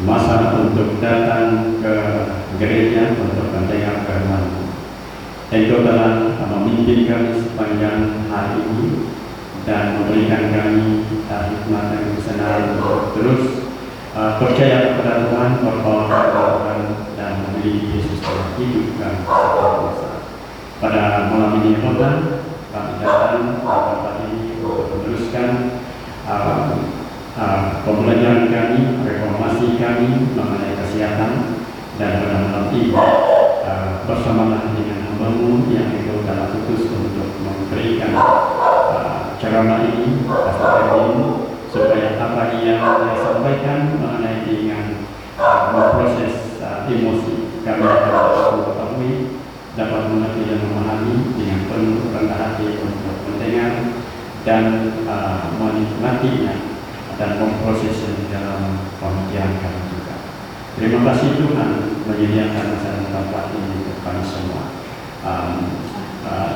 masa untuk datang ke gereja untuk mendengar firman. Engkau telah memimpin kami sepanjang hari ini dan memberikan kami hikmat dan kesenangan untuk terus percaya kepada Tuhan, bertolak Tuhan, dan memiliki Yesus dalam hidup kami setiap masa. Pada malam ini Tuhan, kami datang pada tempat ini untuk meneruskan pembelajaran kami, reformasi kami mengenai kesehatan, dan pada malam ini bersama dengan hambamu yang Engkau telah utus untuk memberikan ceramah ini, Pastor Erwin, supaya apa yang dia sampaikan mengenai dengan memproses emosi kami dapat mengetahui, dapat mengerti dan memahami dengan penuh rendah hati untuk mendengar dan menikmatinya dan memprosesnya di dalam pemikiran kami juga. Terima kasih Tuhan menyediakan masa dan tempat ini untuk kami semua.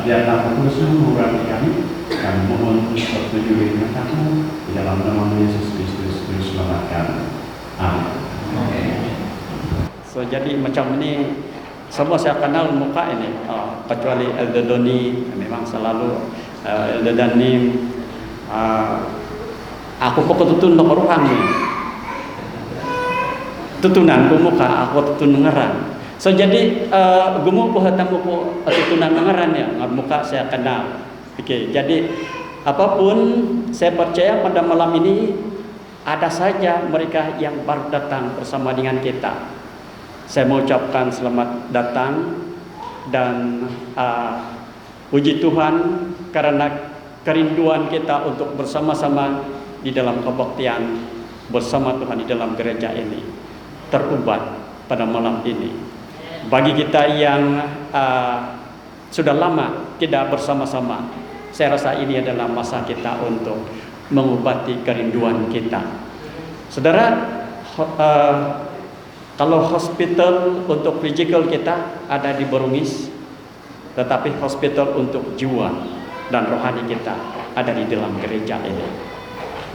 Biarlah kudus-Mu mengurapi kami. Kami mohon persetujuan dengan Kamu di dalam nama Yesus Kristus, Juru Selamat kami. Amin. So jadi macam ini semua saya kenal muka ini, kecuali Elder Doni, memang selalu Elder Danim. Aku pokok tutun nok ruhang ni. Tutunan ku muka aku tutun ngeran. So jadi gumu po hatamu po tutunan ngeran ya, muka saya kenal. Oke, jadi apapun saya percaya pada malam ini ada saja mereka yang baru datang bersama dengan kita. Saya mau ucapkan selamat datang dan puji Tuhan karena kerinduan kita untuk bersama-sama di dalam kebaktian bersama Tuhan di dalam gereja ini terubat pada malam ini. Bagi kita yang sudah lama tidak bersama-sama, saya rasa ini adalah masa kita untuk mengobati kerinduan kita. Saudara, kalau hospital untuk physical kita ada di Borongis, tetapi hospital untuk jiwa dan rohani kita ada di dalam gereja ini.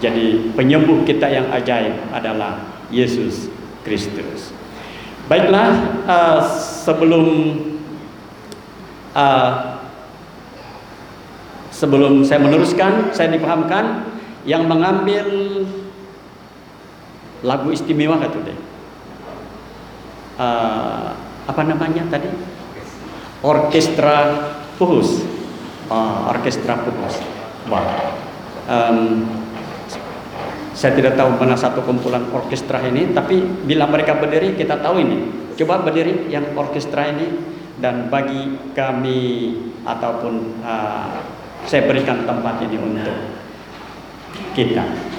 Jadi penyembuh kita yang ajaib adalah Yesus Kristus. Baiklah, sebelum saya meneruskan, saya dipahamkan yang mengambil lagu istimewa kata deh. Apa namanya tadi? Orkestra Puhus. Orkestra Puhus. Wah. Saya tidak tahu mana satu kumpulan orkestra ini, tapi bila mereka berdiri kita tahu ini. Coba berdiri yang orkestra ini, dan bagi kami ataupun saya berikan tempat ini untuk kita.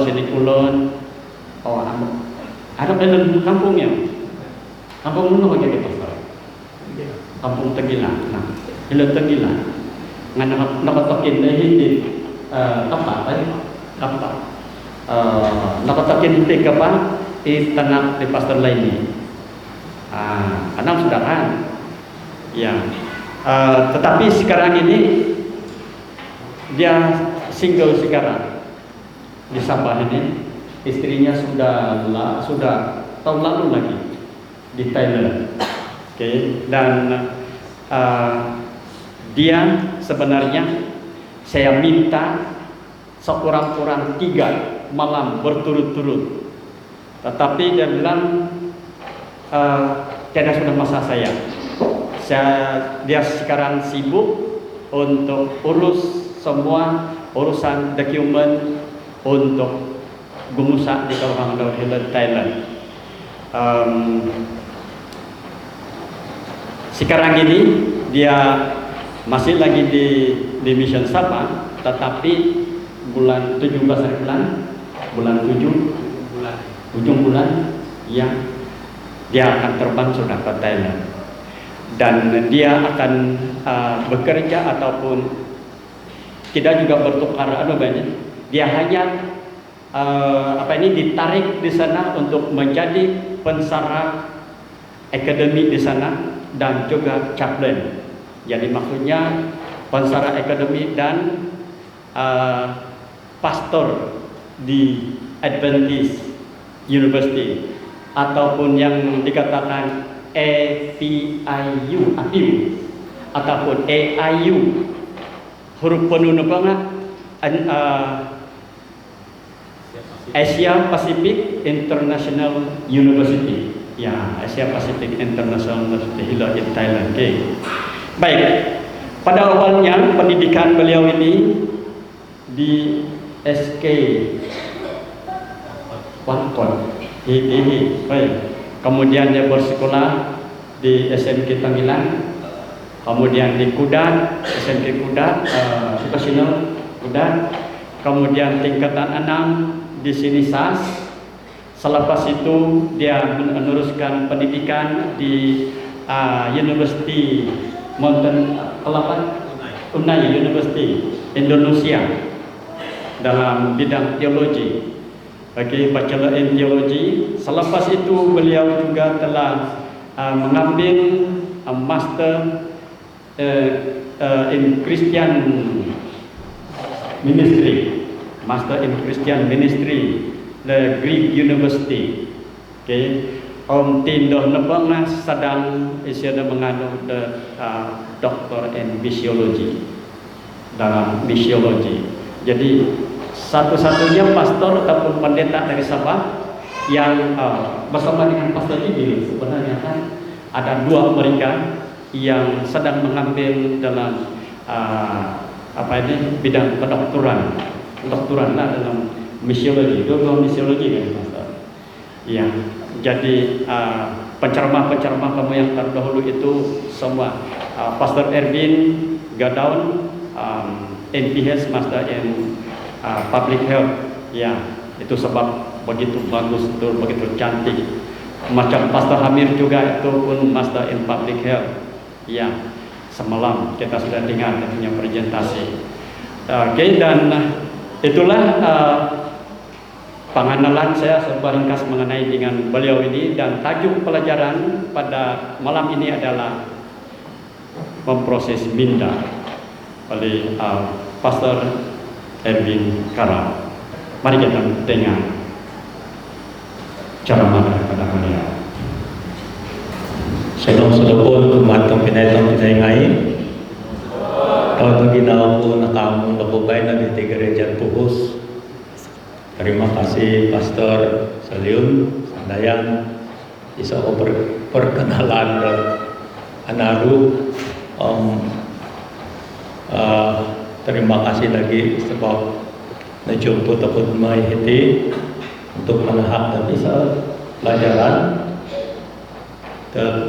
sini kulon. Oh, ada dalam kampungnya. Kampung mana bagi kita pastor? Kampung Tegilan. Nah, Hilang Tegilan. Ngan nakatokin na hindi kapat. Nakatokin hindi kapat tanah di pastor lain. Enam sudah kan? Ya. Tetapi sekarang ini dia single sekarang di Sabah ini. Istrinya sudah tahun lalu lagi di Thailand. Oke. Dan dia sebenarnya saya minta sekurang-kurang 3 malam berturut-turut. Tetapi dia bilang tidak sudah masa saya. Dia sekarang sibuk untuk urus semua urusan dokumen untuk gumusa di Kawasan Hilang Thailand. Sekarang ini dia masih lagi di Mission Sabah, tetapi bulan 17 bulan 7 ujung bulan ya dia akan terbang sudah ke Thailand, dan dia akan bekerja ataupun tidak juga bertukar banyak. Dia hanya ditarik di sana untuk menjadi pensara akademi di sana dan juga chaplain. Jadi maksudnya pensara akademi dan pastor di Adventist University ataupun yang dikatakan APIU ataupun AIU, huruf penuh banget, Asia Pacific International University. Ya, Asia Pacific International University di Thailand. Okay. Baik, pada awalnya pendidikan beliau ini di SK Watkon. Baik. Kemudian dia bersekolah di SMK Tanggilan, kemudian di Kudat, SMK Kudat, Vocational Kudat, kemudian tingkatan 6 di sini SAS. Selepas itu dia meneruskan pendidikan di University Mountain Unai University Indonesia dalam bidang teologi. Bagi bachelor in theology. Selepas itu beliau juga telah mengambil master in Christian Ministry, master in Christian Ministry, the Greek University. Okay. Om Tindoh Nebang sedang mengandung doktor in misiologi, dalam misiologi. Jadi satu-satunya pastor ataupun pendeta dari Sabah yang bersama dengan pastor ini sebenarnya kan ada 2 mereka yang sedang mengambil dalam bidang kedokteran lah dalam misiologi, dua misiologi kan pastor. Ya, jadi penceramah kamu yang terdahulu itu semua Pastor Erwin Gadaun, NPS Master in Public Health. Ya, itu sebab begitu bagus, begitu cantik. Macam Pastor Hamir juga itu pun Master in Public Health. Ya, semalam kita sudah dengar punya presentasi. Oke, dan itulah pengenalan saya serba ringkas mengenai dengan beliau ini, dan tajuk pelajaran pada malam ini adalah memproses minda oleh Pastor Erwin Kara. Mari kita dengar ceramah daripada beliau. Shalom sedapun kumatong pinay-ngai. Tahun ginawa po na kamong nakubay na di Gereja Puhos. Terima kasih Pastor Saliun Sandayan. Isa ko perkenalan Anaru. Terima kasih lagi sebab najumput ako may hiti untuk menahap dan isa pelajaran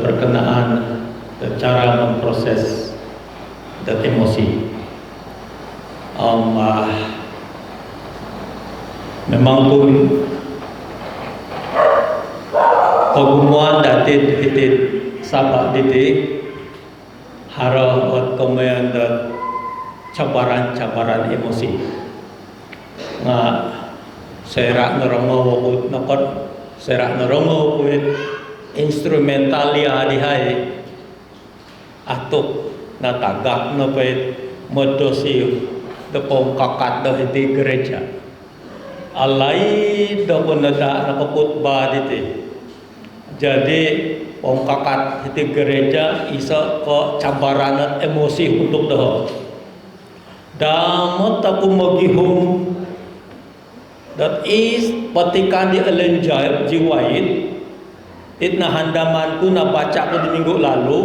berkenaan cara memproses dan emosi. memang pun pagumuan datit hitit sabak diti haro at kumayan dat cabaran-cabaran emosi nga serak nerongo wakut nakot serak nerongo kuit instrumental ya dihai atuk na tagak na pait modosi depong kakat do hiti gereja alai do penada nakaputba diti jadi pong kakat hiti gereja isa ko cabaran emosi untuk doh damot aku magihum that is patikan di elenjai jiwait itna handamanku na baca ko di minggu lalu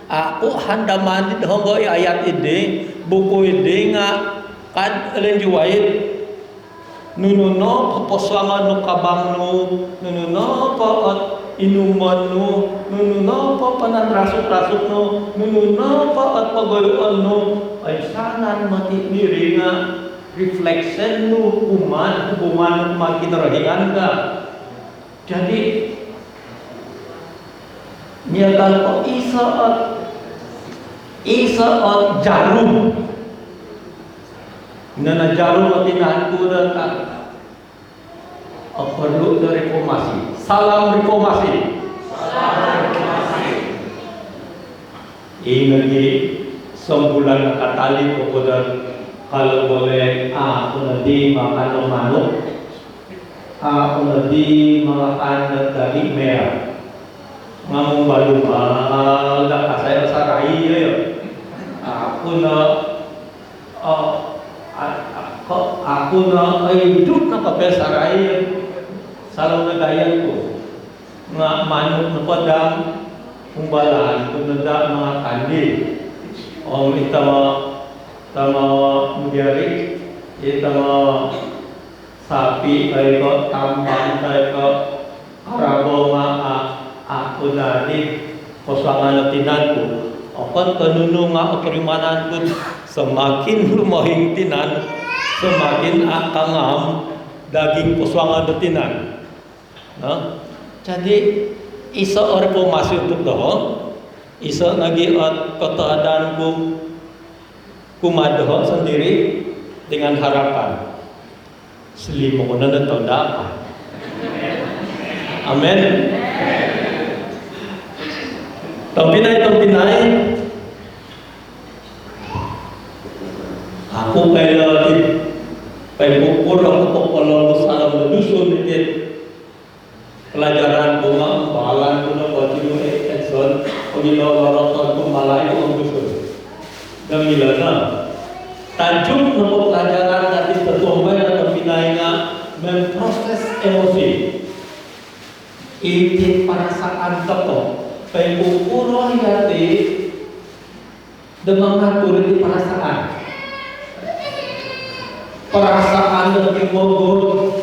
aku handaman di honggo ayat ide buku ide nga kad elenjai nununo paposwangan no kabangno nununo paot inuman no nununo pa pananrasuk-rasuk no nununo paot pagoyon no ay sanan mati diri nga reflection no hubungan makin rahian ka jadi niatan ko isaat jarum nana jarum matinanku dan perlu reformasi. Salam reformasi. Ini sembulan katali kepada kalau boleh aku nanti makan manuk, aku nanti makan daging merah. Ngomong baru dah saya sarai ya. Aku hidup na kapesaray salam na dayan ko nga manok na padang kumbalaan kung nada mga kandi o tama magyari itama sapi ay ko tambang ay ko karabo nga ako dati pasangan na tinan ko akan kanuno nga operimanan ko semakin lumahing tinan semakin akangam daging puswangan detinan. No? Jadi iso reformasi untuk doh, iso lagi keadaan kumadoh sendiri dengan harapan selimunan dan tanda apa. Amin. Tampinay aku kayak ukur aku kalau salam dusun itu pelajaran bunga balan guna baju Edson pengilo lorotan kumalai itu dusun dan milana tajuk nama pelajaran tadi tertumbai atau pinainga memproses emosi itu perasaan teko kayak ukur hati dengan ngatur di perasaan dari bogor,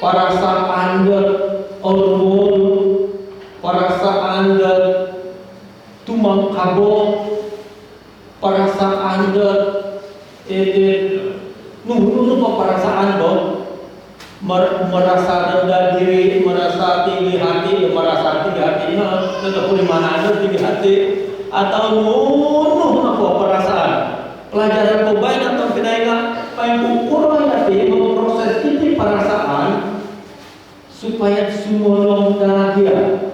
perasaan dari hormon, perasaan dari tumang kabo, perasaan dari nuhun perasaan dong, merasa rendah diri, merasa tinggi hati, merasa tinggi hatinya, tetap di mana ada tinggi hati, atau nuhun apa perasaan. Pelajaran pembaik atau pinainga paling ukur hati memproses ini perasaan supaya sumolong bahagia,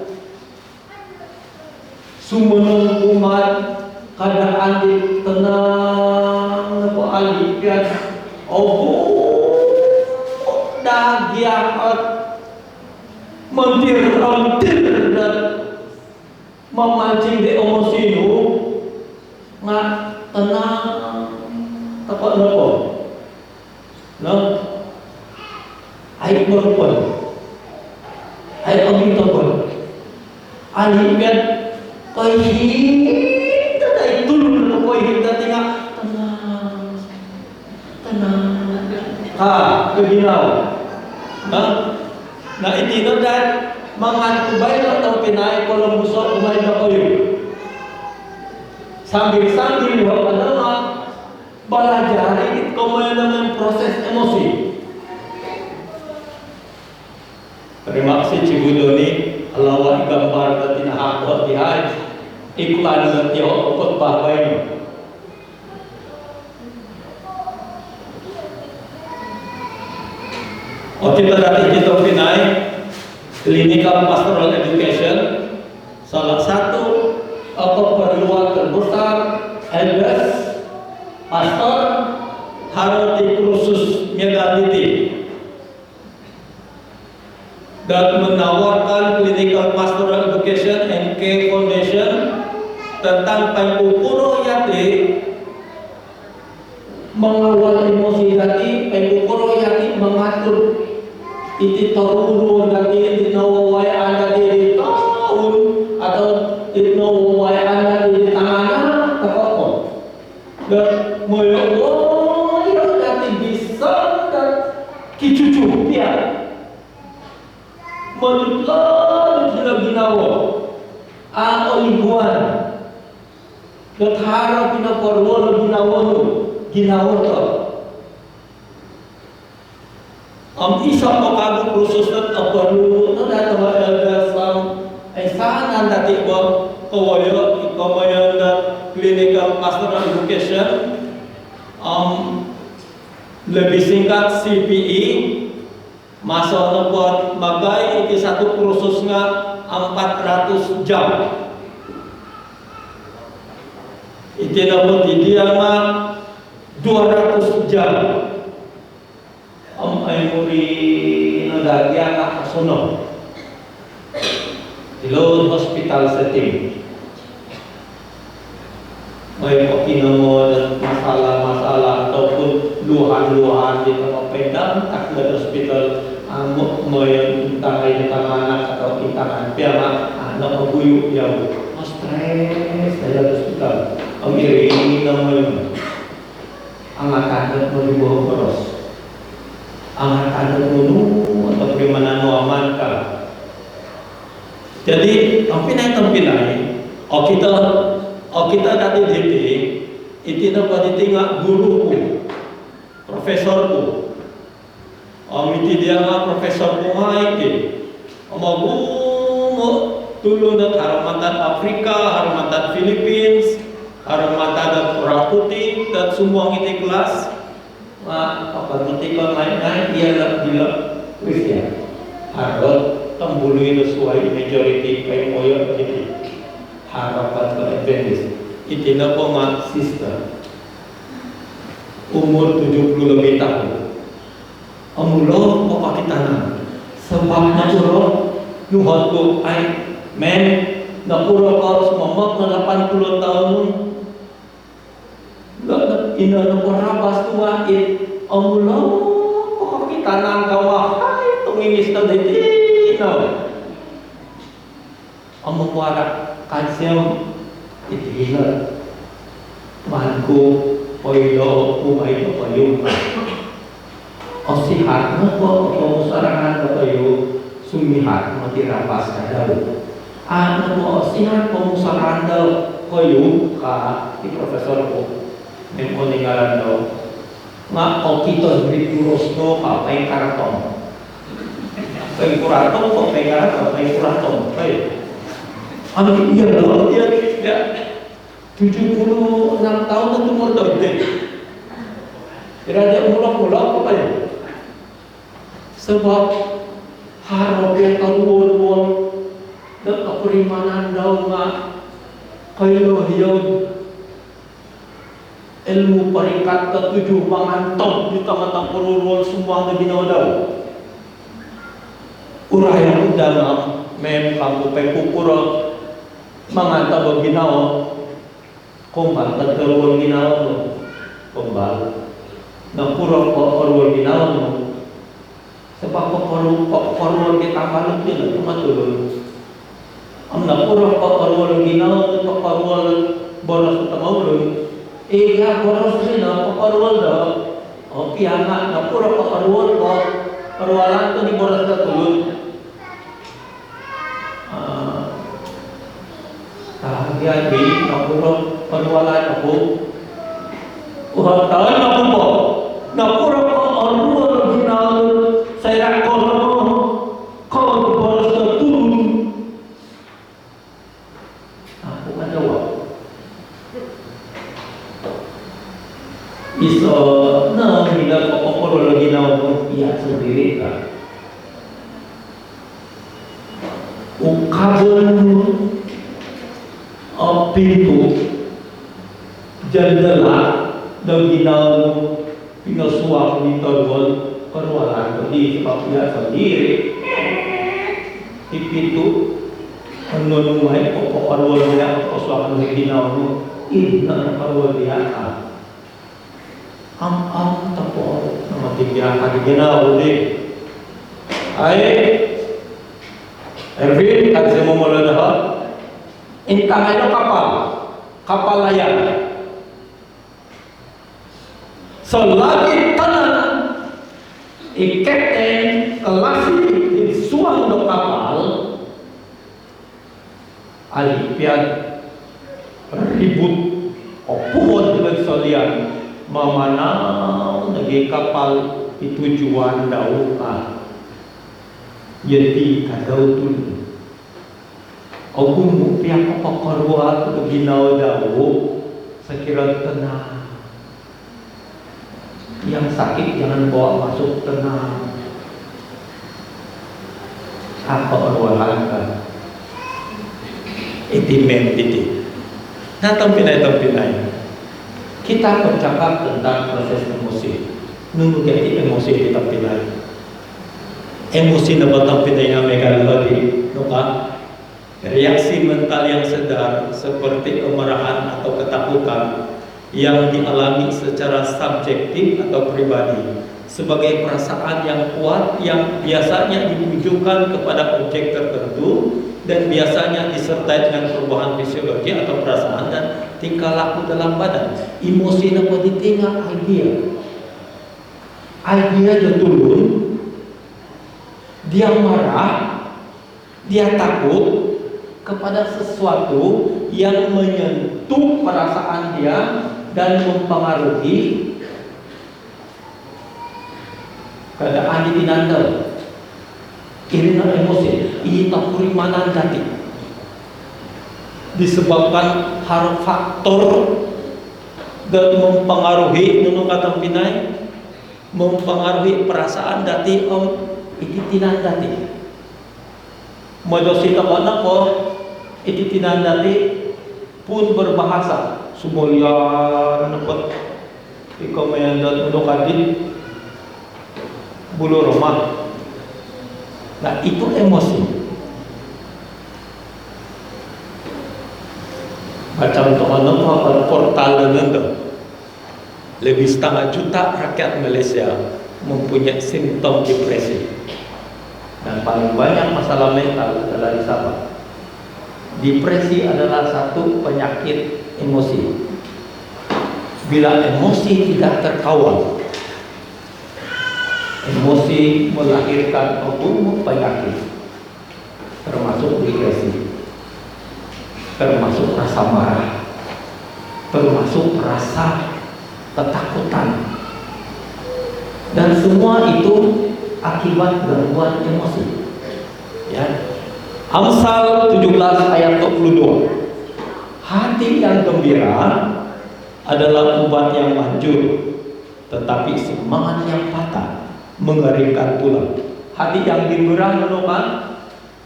sumolong umat keadaan di tenang apa alikan, bahagia mentir dan memancing di emosi itu nggak tenang. Apa nopo? No? Ay merupon. Ay pagintapon. Alipet kahit tatay tulun na kahit tatay nga tenang. Kaginaw. Na itino dahil mga kubay na itong pinay kolombuso kumay na kayo. Sambil-sambil belajar itu kemudian proses emosi Terima kasih Cibu Doni. Allah gambar datin hakot dihaj. Iklan datio ukot bahwain. Kita dari kita pinai clinical pastoral education. Salah satu keperluan terbesar elders pastor harus dikursus megatiti dan menawarkan clinical pastoral education and care foundation tentang pengukuro yati mengawal emosi yati, pengukuro yati mengatur iti toruru yati iti nawaway anda di tahun atau iti nawaway anda di tangan takoko dan moyo yati bisa dan kicucu dia menutlah dalam ginawa olibuan dan harap pinaporwo ginawa to isa ko kago khusus na apanu no dato elder sam ay saan dati ko kawayo ikomayo na clinical pastoral education lebih singkat CPE masa na buat magay iti satu kursus nga 400 jam iti na po dia nga 200 jam ay muri nadagya nga kasunod Ilod Hospital setting may pakinamo dan masalah-masalah ataupun luhan-luhan di tempat pedang takut hospital may tangay na anak atau intangan piyama anak maguyuk yaw stress sa hospital ang iring naman ang akanat mo ribuho koros ang akanat mo atau primanano aman ka jadi ang pinay o kita tadi diti iti na panitinga guruku profesorku iti dia nga profesor ko nga iti magumo tulong na haramatan Afrika haramatan Philippines haramatan at Orang Putih dan semua iti kelas kapag iti ka ngayon iya bila Christian harap tambuluin sesuai majority kay moyo iti harapan ke Adventist iti na po nga sister umur 70 lebih tahun amulo papakitanan sebab naturo nuhod ko ay men napuro ko sumamot na 80 tahun ina na ko rabas tuwa amulo papakitanan kawahay tungingis na diti amuwara kalsium itihilat manku poilo kumay papayong o sihat mo po o sarangan mo kayo sumihat mo tirapas ka daw ano po o sihat mo sarangan daw kayo ka ti profesor ko may po ningalan daw nga o kitos brikuros no ka pay karaton pay kuraton po pay karaton pay kuraton pay ano iya daw iya 76 tahun na tumor daw din kira-kira mulak-mulak pa kayo sebab harap yang kaluan dan keperimanan daw nga kayo hiyaw ilmu peringkat ke-7 mangantong di tengah-tengah peruruan semua na ginawa daw uraya udang mem kamu pekupuro mangantong ang ginawa kumbal tagkaruan ginawa mo kumbal na puro ko karuan ginawa mo sebab koruan kita balot din at matulog ang napuro koruan ginawa at koruan boros at maulog iya boros din koruan daw o piyama napuro koruan ko karualan to ni boros na tulog tahagyabi napuro karualan ako uhatan ako po napuro koruan ginawa saya kono kau kabel pintu jendela dan ginau pinasuang di tolol perwalan di sebabnya sendiri di pintu menunai pokok perwalan persuakan di ginau inna perwalan am tapo nama tiga kali ginau di Erwin ada semua mulai dah. Intang itu kapal layar. Selagi tanah iketen kelasi di suang do kapal, alipian ribut opuhon dengan salian memanau negi kapal itu tujuan daulah. Jadi kadau tu, aku mungkin apa perbuat untuk ginau dawu, sekira tenang. Yang sakit jangan bawa masuk tenang. Apa perbuatan kan? Itimen titi. Nah tampinai. Kita bercakap tentang proses emosi. Nunggu jadi emosi di tampinai. Emosi na batang pinayamakan lagi, nuka reaksi mental yang sedar seperti kemarahan atau ketakutan yang dialami secara subjektif atau pribadi sebagai perasaan yang kuat yang biasanya ditujukan kepada objek tertentu dan biasanya disertai dengan perubahan fisiologi atau perasaan dan tingkah laku dalam badan. Emosi na ditinggal idea dia turun. Dia marah, dia takut kepada sesuatu yang menyentuh perasaan dia dan mempengaruhi keadaan di tinanda. Irina emosi, ini tak perimanan tadi. Disebabkan hal faktor dan mempengaruhi nunung kata pinai, mempengaruhi perasaan dati iti tinandati modosita kana ko iti tinandati pun berbahasa sumulya nepot ikaw mayandat uno kadit bulu Roma. Nah itu emosi. Baca untuk apa portal nendo lebih 1,5 juta rakyat Malaysia mempunyai simptom depresi. Dan paling banyak masalah mental adalah di Sabah. Depresi adalah satu penyakit emosi. Bila emosi tidak terkawal, emosi melahirkan umum penyakit, termasuk depresi, termasuk rasa marah, termasuk rasa ketakutan. Dan semua itu akibat gangguan emosi. Ya. Amsal 17 ayat 22. Hati yang gembira adalah obat yang manjur, tetapi semangat yang patah mengeringkan tulang. Hati yang gembira menukan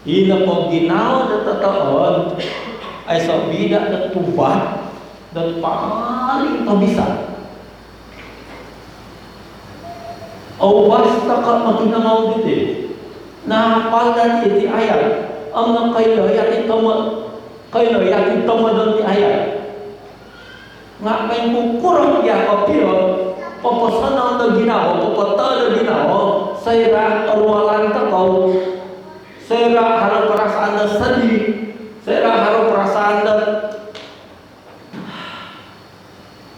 ina poginaw na tataon ay sa bida na tubat dan paling bisa. Awas takal maginangaw dito. Nahapal na iti ayat. Ang nakailayat kailayat doon ti ayat. Nga may kukurang ya kapiro, papasan ang ginawa, papata na ginawa, sayra arwalan takaw, sayra harap perasaan na sedih, sayra harap perasaan na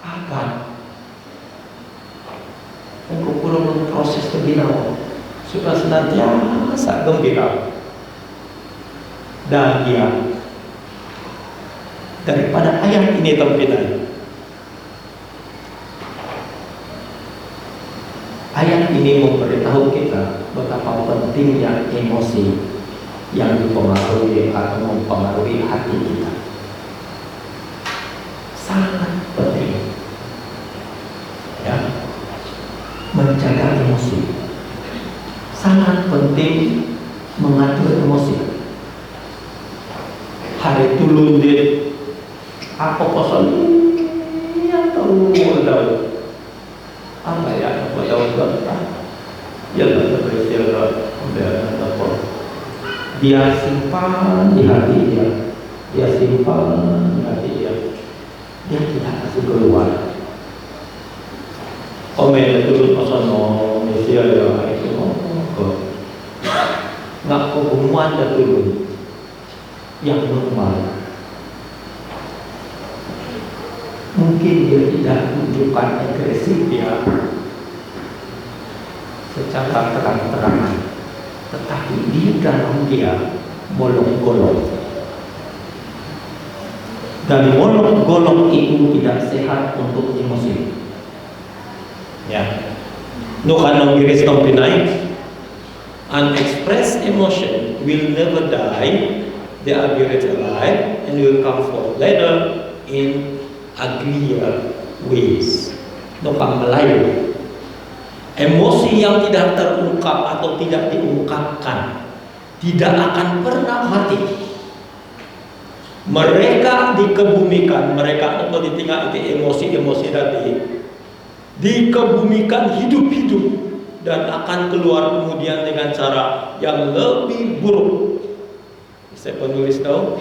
akan. Ang kukurang ng proses na ginawa, sudah senantiasa gembira. Dahlia daripada ayat ini terpilih. Ayat ini memberitahu kita betapa pentingnya emosi yang dipengaruhi atau mempengaruhi hati kita. Sangat penting, ya, menjaga emosi. Sangat penting mengatur emosi. hari tulun dia apa pasal yang tahu modal apa ya modal ya lah terkira apa dia simpan di hati dia simpan di hati dia tidak kasih keluar. Komen turun pasal Malaysia ya itu nggak hubungan dan turun yang normal. Mungkin dia tidak menunjukkan agresif dia secara terang-terangan, tetapi di dalam dia bolong-bolong, dan bolong-bolong itu tidak sehat untuk emosi. Ya, no kanong giris tong Pinay, unexpressed emotion will never die. They are buried alive and will come forth later in uglier ways. No kang Melayu. Emosi yang tidak terungkap atau tidak diungkapkan tidak akan pernah mati. Mereka dikebumikan, mereka untuk ditinggal itu emosi-emosi tadi dikebumikan hidup-hidup dan akan keluar kemudian dengan cara yang lebih buruk. Saya penulis tahu,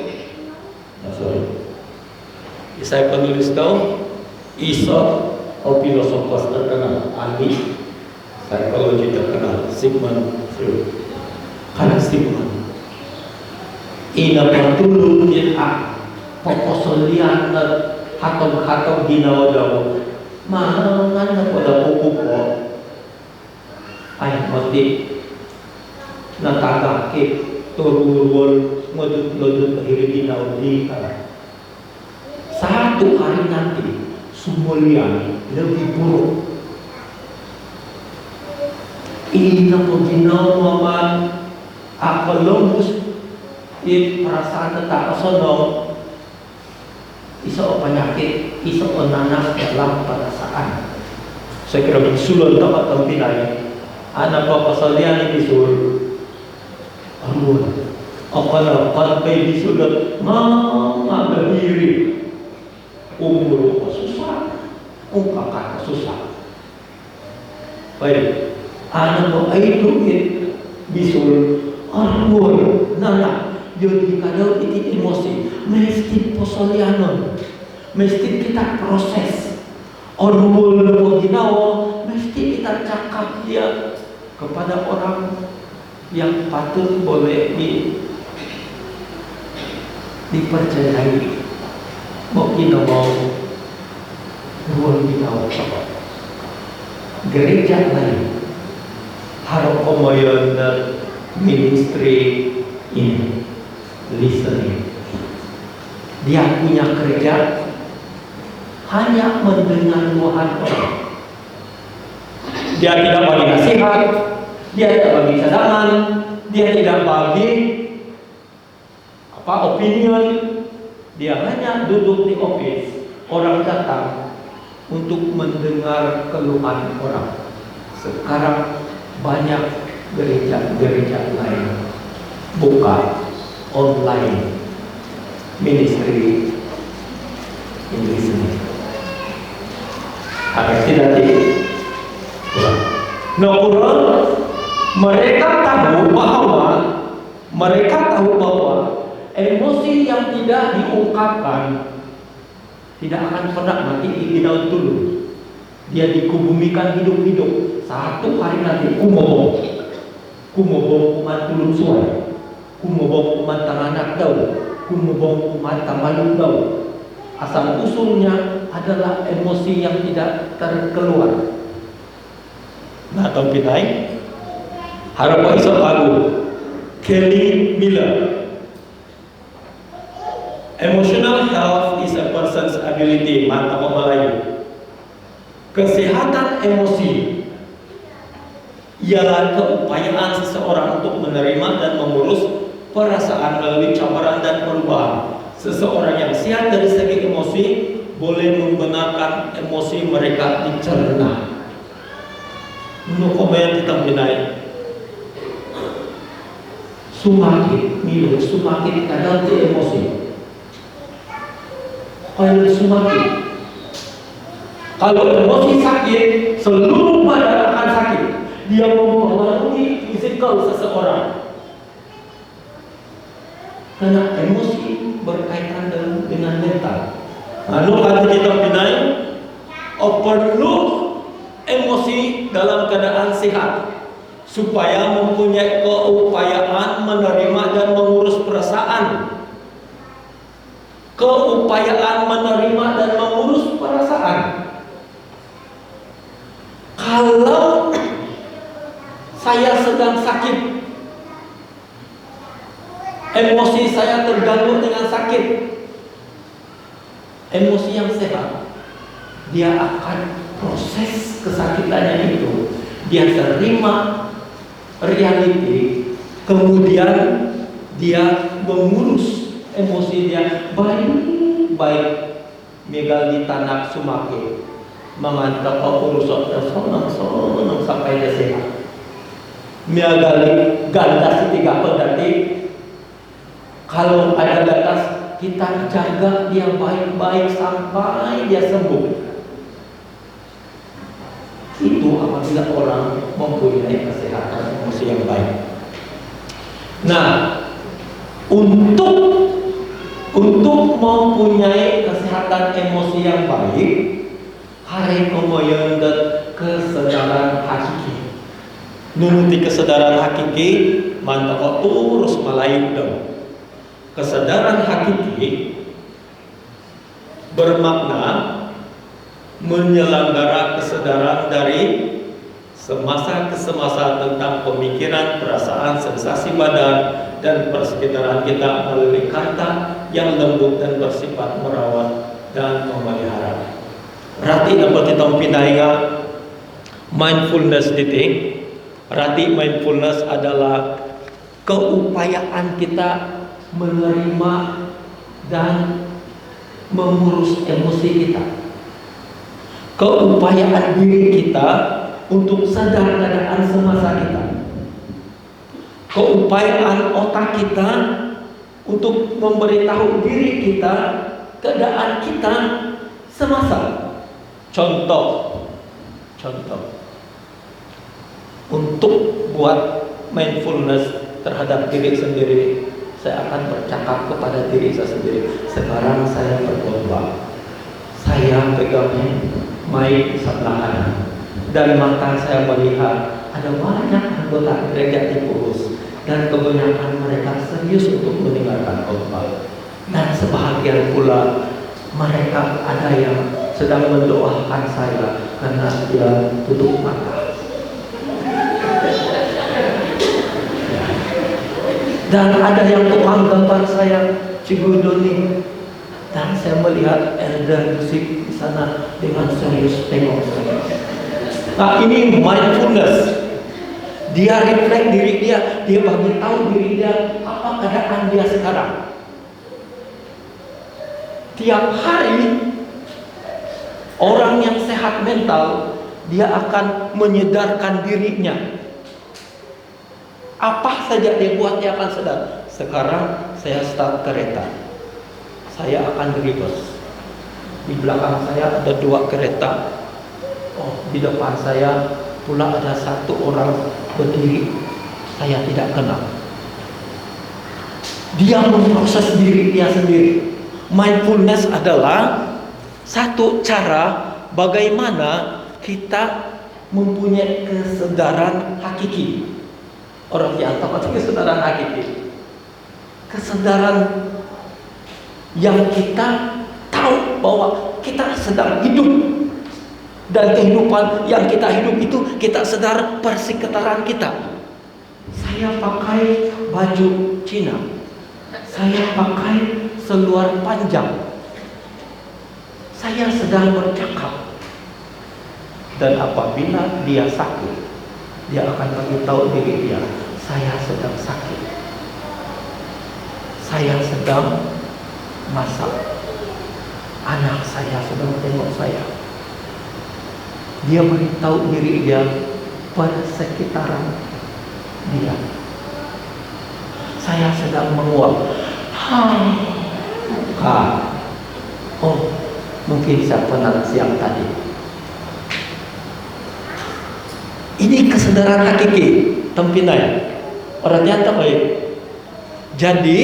saya penulis tahu, Aesop, filosofos terkenal, ahli psikologi terkenal, Sigmund Freud. Karena Sigmund ina patulog niya pokosolian hatog-hatog ginawa daw mahangan na pala pupo ay mati natagakit tururwol ngodot-lodot hiriginaw di ka satu hari nanti sumulian lebih buruk. Ina po ginawa man Columbus perasaan tetap sono iso penyakit, iso nanas dalam perasaan. Saya kira bisulon tempat tempinai anak ko pasalian bisul amun apala kalpay bisulot mga diri umuro ko susah kakak susah baik anak ko ay duit bisul amun nana jadi kadang itu emosi mesti posolianon mesti kita proses orwul ginawa mesti kita cakap dia kepada orang yang patut boleh dipercayai mau ginawa orwul ginawa gereja lain harap komoyon ministry ini listening. Dia punya kerja hanya mendengar Tuhan orang. Dia tidak bagi nasihat, dia tidak bagi cadangan, dia tidak bagi opinion. Dia hanya duduk di office. Orang datang untuk mendengar keluhan orang. Sekarang banyak gereja-gereja lain buka online ministry Inggris ini. Agar tidak mereka tahu bahwa emosi yang tidak diungkapkan tidak akan pernah mati di daun dulu. Dia dikubumikan hidup-hidup. Satu hari nanti kumobong kumat tulun suai. Kumobong umat tanganak daw, kumobong umat tamalung daw. Asal usulnya adalah emosi yang tidak terkeluar. Nah, tong Pinay, harap iso lagu Kelly Miller. Emotional health is a person's ability, mata Melayu. Kesehatan emosi ialah keupayaan seseorang untuk menerima dan mengurus perasaan melalui cabaran dan perubahan. Seseorang yang sehat dari segi emosi boleh membenarkan emosi mereka dicerna. Menurut komen kita Pinay, sumakin kadang di emosi. Kalau semakin. Kalau emosi sakit, seluruh badan akan sakit. Dia mempengaruhi fisikal seseorang. Karena emosi berkaitan dengan mental. Lalu kalau kita pinai, perlu emosi dalam keadaan sehat supaya mempunyai keupayaan menerima dan mengurus perasaan. Keupayaan menerima dan mengurus perasaan. Kalau saya sedang sakit, emosi saya terganggu dengan sakit, emosi yang sehat, dia akan proses kesakitannya itu, dia terima reality, kemudian dia mengurus emosi dia baik-baik, megal di tanah sumake, mengantap urusan sonong sampai dia sehat. Megali ganda setiga pedati. Kalau ada gatas, kita jaga dia baik-baik sampai dia sembuh. Itu apabila orang mempunyai kesehatan emosi yang baik. Nah, untuk mempunyai kesehatan emosi yang baik, hari kemoyan kesadaran hakiki. Nunuti kesadaran hakiki, mantap terus malayu dong. Kesadaran hakiki bermakna menyelenggara kesadaran dari semasa ke semasa tentang pemikiran, perasaan, sensasi badan dan persekitaran kita melalui kata yang lembut dan bersifat merawat dan memelihara. Rati dapat kita pinaiga mindfulness titik. Rati mindfulness adalah keupayaan kita menerima dan mengurus emosi kita. Keupayaan diri kita untuk sadar keadaan semasa kita. Keupayaan otak kita untuk memberitahu diri kita keadaan kita semasa. Contoh. Untuk buat mindfulness terhadap diri sendiri, saya akan bercakap kepada diri saya sendiri. Sekarang saya berdoa. Saya pegang mic sebelah kanan dan mata saya melihat ada banyak anggota gereja di Purus dan kebanyakan mereka serius untuk mendengarkan khotbah. Dan sebahagian pula mereka ada yang sedang mendoakan saya karena dia tutup mata. Dan ada yang tukang gambar saya, Cikgu Doni. Dan saya melihat elder musik di sana dengan serius tengok saya. Nah, ini mindfulness. Dia reflect diri dia bagi tahu diri dia apa keadaan dia sekarang. Tiap hari orang yang sehat mental, dia akan menyedarkan dirinya. Apa saja dia buat, dia akan sadar. Sekarang saya start kereta, saya akan reverse. Di belakang saya ada 2 kereta. Oh, di depan saya pula ada 1 orang berdiri, saya tidak kenal. Dia memproses diri dia sendiri. Mindfulness adalah satu cara bagaimana kita mempunyai kesadaran hakiki. Orang yang tahu kesadaran hakiki, kesadaran yang kita tahu bahwa kita sedang hidup, dan kehidupan yang kita hidup itu kita sadar persekitaran kita. Saya pakai baju Cina, saya pakai seluar panjang, saya sedang bercakap, dan apabila dia sakit, dia akan beritahu diri dia, saya sedang sakit, saya sedang masak, anak saya sedang tengok saya. Dia beritahu diri dia pada sekitaran dia, saya sedang menguap. Oh, mungkin saya pernah siang tadi. Ini kesadaran hakiki, tempinai. Orang nyata baik. Jadi,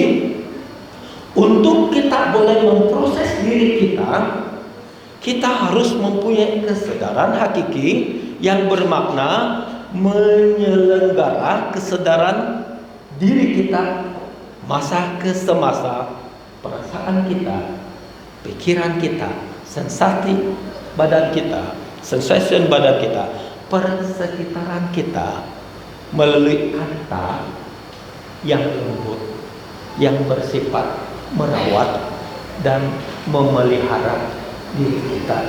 untuk kita boleh memproses diri kita, kita harus mempunyai kesadaran hakiki yang bermakna menyelenggara kesadaran diri kita masa ke semasa, perasaan kita, pikiran kita, sensasi badan kita, sensation badan kita, persekitaran kita melalui kata yang lembut, yang bersifat merawat dan memelihara diri kita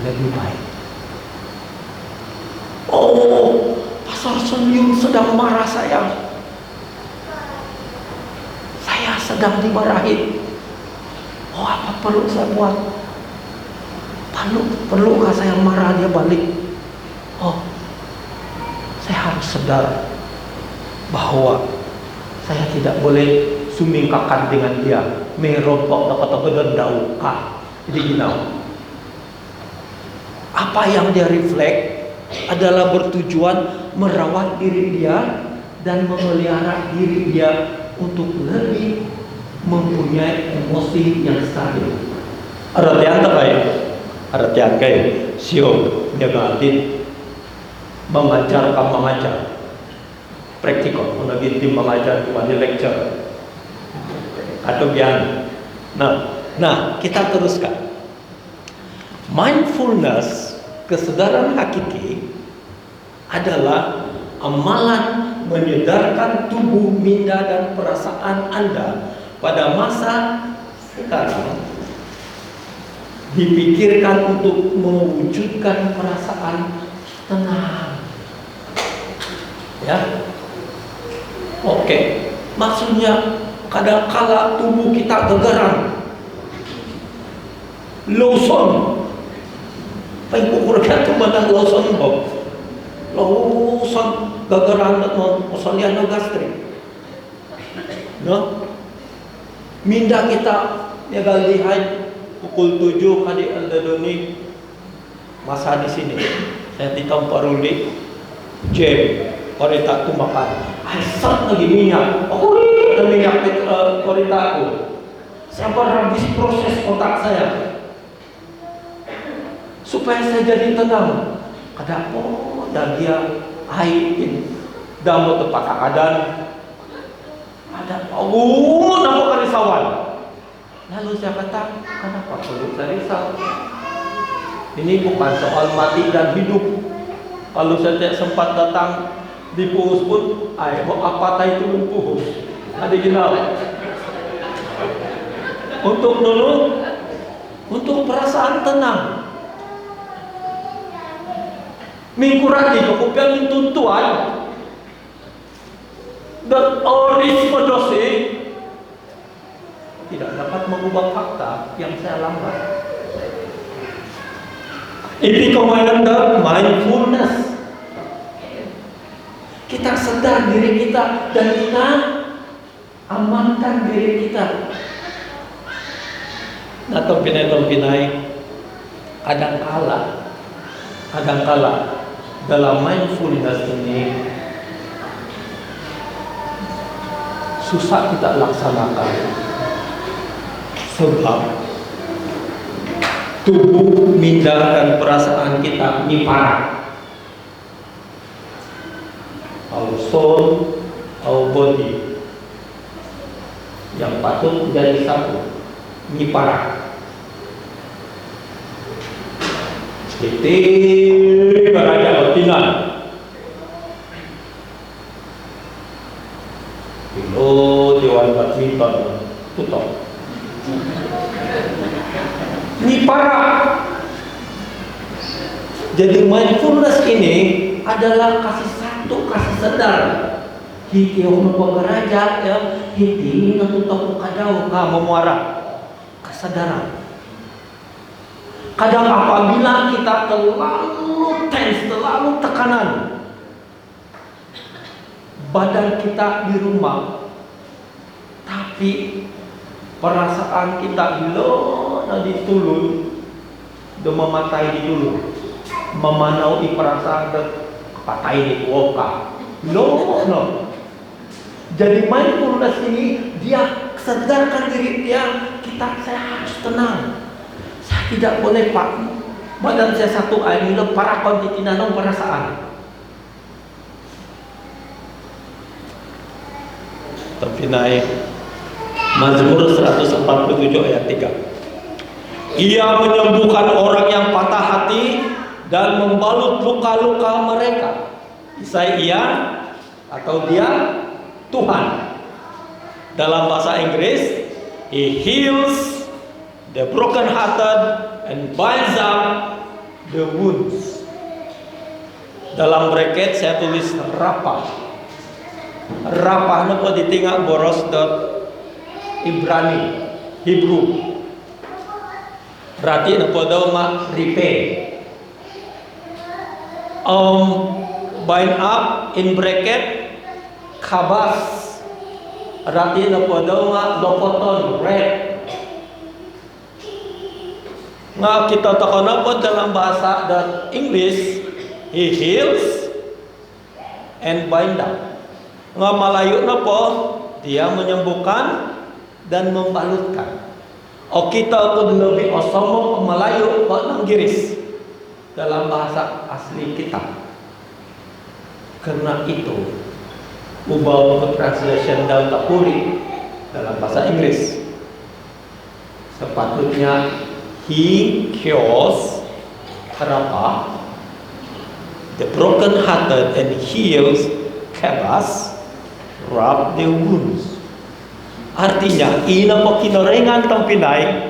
lebih baik. Oh, Pastor Senyum sedang marah saya. Saya sedang dimarahi. Oh, apa perlu saya buat? Perlukah saya marah dia balik? Oh, saya harus sadar bahwa saya tidak boleh sumingkakan dengan dia, merotok kata dan daukah. Jadi gini, apa yang dia refleks adalah bertujuan merawat diri dia dan memelihara diri dia untuk lebih mempunyai emosi yang stabil. Artian terkait, artian kayak siok nyagatin mengajar, praktikal, menjadi tim mengajar cuma di lecture atau biar. Nah, kita teruskan. Mindfulness, kesadaran hakiki adalah amalan menyedarkan tubuh, minda dan perasaan Anda pada masa sekarang, dipikirkan untuk mewujudkan perasaan tenang. Ya, oke. Maksudnya kadang-kala tubuh kita gegaran, loson. Paipukur ka tumanang loson mo. Loson gegaran at osalian gastrik. No? Minda kita nyagaldihan pukul 7 kali aldadoni masa di sini. Saya ditamparuli jam korita aku makan. Asap lagi minyak. Oh, ada minyak korita aku. Saya habis proses otak saya supaya saya jadi tenang. Kadapo dan dia air damu tempat akadan. Ada nama kerisauan. Lalu saya kata, kenapa perlu saya risau? Ini bukan soal mati dan hidup. Kalau saya tidak sempat datang di puhus pun, mau apa itu puhus? Ada ginau. Untuk dulu, untuk perasaan tenang. Mingkurati kemudian tuntuan dan oris medosi tidak dapat mengubah fakta yang saya lambat. Ini komandan mindfulness. Kita sedar diri kita dan kita amankan diri kita. Nah, tompinai kadangkala dalam mindfulness ini susah kita laksanakan sebab tubuh, minda dan perasaan kita nyiparak. Our soul, our body yang patut menjadi satu nyiparak. Titik beraja batinan. Pilo Dewan Badminton tutup. Nyiparak. Jadi mindfulness ini adalah kasih sadar. Hiti yang bergeraja ya, hiti untuk tahu kadau memuara kesadaran. Kadang apabila kita terlalu tense, terlalu tekanan, badan kita di rumah, tapi perasaan kita di luar na ditulun, do mematai di dulu, memanau i perasaan dan patai di kuoka. No. Jadi mindfulness ini dia sadarkan diri dia, saya harus tenang. Saya tidak boleh pak badan saya satu air para kontitinanong perasaan. Tapi naik Mazmur 147 ayat 3. Ia menyembuhkan orang yang patah hati dan membalut luka-luka mereka. Ia atau dia Tuhan. Dalam bahasa Inggris, He heals the broken hearted and binds up the wounds. Dalam bracket saya tulis Rapah. Rapah itu ditinggal boros Ibrani, Hebrew. Berarti itu mak repair. Bind up in bracket kabas. Berarti itu mak lopoton red. Nah kita tahu apa dalam bahasa dan English, He heals and bind up. Nga Malayu napa? Dia menyembuhkan dan membalutkan. O kita pun lebih osomong Melayu kok nanggiris dalam bahasa asli kita. Karena itu ubah ke translation dalam Tapuri dalam bahasa Inggris. Sepatutnya He cures Rapah, the broken hearted, and heals Kabas, rub the wounds. Artinya, ina po kinorengan tang Pinay,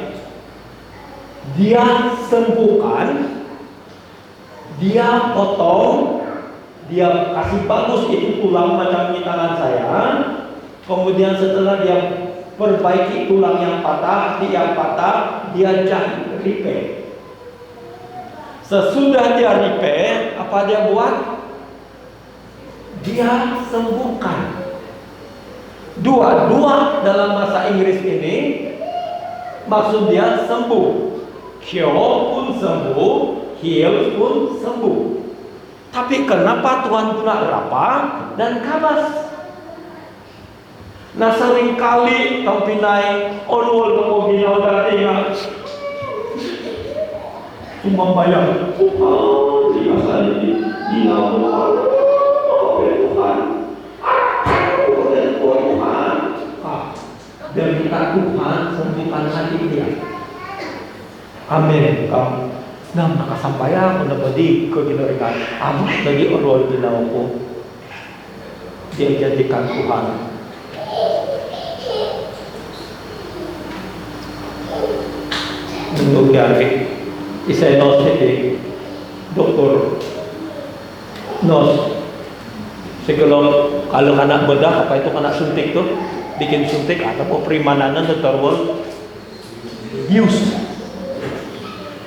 dia sembuhkan, dia potong, dia kasih bagus itu tulang macam di tangan saya. Kemudian setelah dia perbaiki tulang yang patah, dia jahit, repair. Sesudah dia repair, apa dia buat? Dia sembuhkan. Dua dalam bahasa Inggris ini maksud dia sembuh. Cure pun sembuh, heal pun sembuh. Tapi kenapa Tuhan guna Rapah dan Kabas? Nah seringkali Tampinay onwol mo ginaw dating cuma bayang Tuhan dia sendiri ginaw Tuhan dan minta Tuhan sembuhkan hati dia. Amin. Nah nakasampaya ko na pwede ko ginurikan abot lagi orol ginaw ko dia jadikan Tuhan. Untuk dari isai nos itu dokter nos kalau anak bedah apa itu kena suntik tuh bikin suntik atau perimananan terwol bius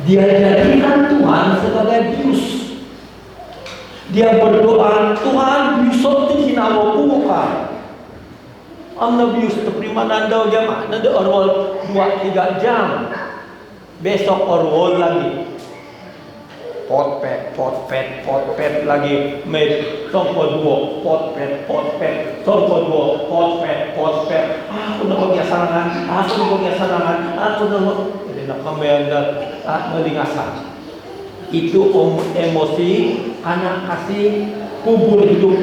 dia jadikan Tuhan sebagai bius. Dia berdoa Tuhan bius tinggi nama bukan amna bius perimanan daw jamaah nade orwol 2-3 jam. Besok orwol lagi potpet lagi med sompo duo potpet sompo duo potpet aku na pagyasangan aku na jadi nakamenda at malingasan itu emosi anak kasih kubur hidup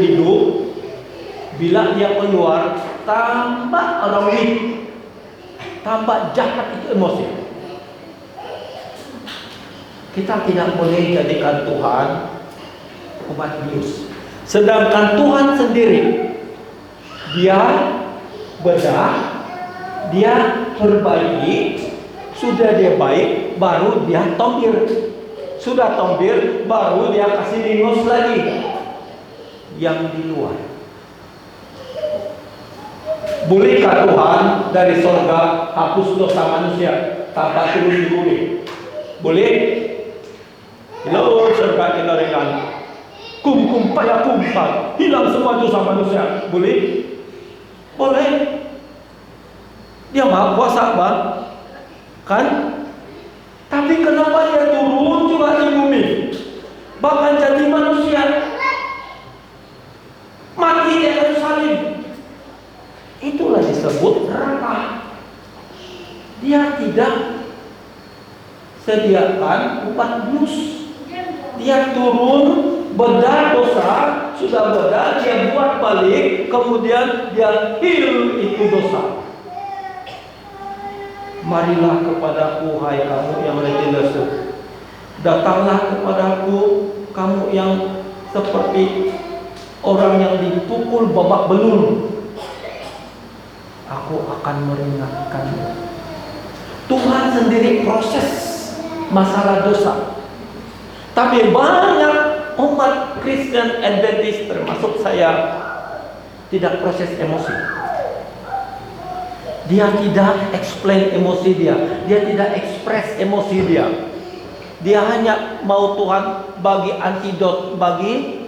bila dia keluar tambah orang tambah jahat itu emosi. Kita tidak boleh jadikan Tuhan obat bius. Sedangkan Tuhan sendiri dia bedah, dia perbaiki, sudah dia baik, baru dia tombir. Sudah tombir, baru dia kasih ringus lagi yang di luar. Bolehkah Tuhan dari surga hapus dosa manusia tanpa turun di bumi? Boleh? Hello, surga kinorengan. Kum payakum hilang semua dosa manusia. Boleh? Boleh. Dia maha kuasa, Bang. Kan? Tapi kenapa dia turun juga di bumi? Bahkan jadi manusia. Mati di kayu salib. Itulah disebut neraka. Dia tidak sediakan upah bius. Dia turun, bedah dosa, sudah bedah, dia buat balik, kemudian dia heal itu dosa. Marilah kepadaku, hai kamu yang letih lesu. Datanglah kepadaku, kamu yang seperti orang yang dipukul babak belur. Aku akan meringankanmu. Tuhan sendiri proses masalah dosa. Tapi banyak umat Kristen Adventist termasuk saya tidak proses emosi. Dia tidak explain emosi dia. Dia tidak express emosi dia. Dia hanya mau Tuhan bagi antidot, bagi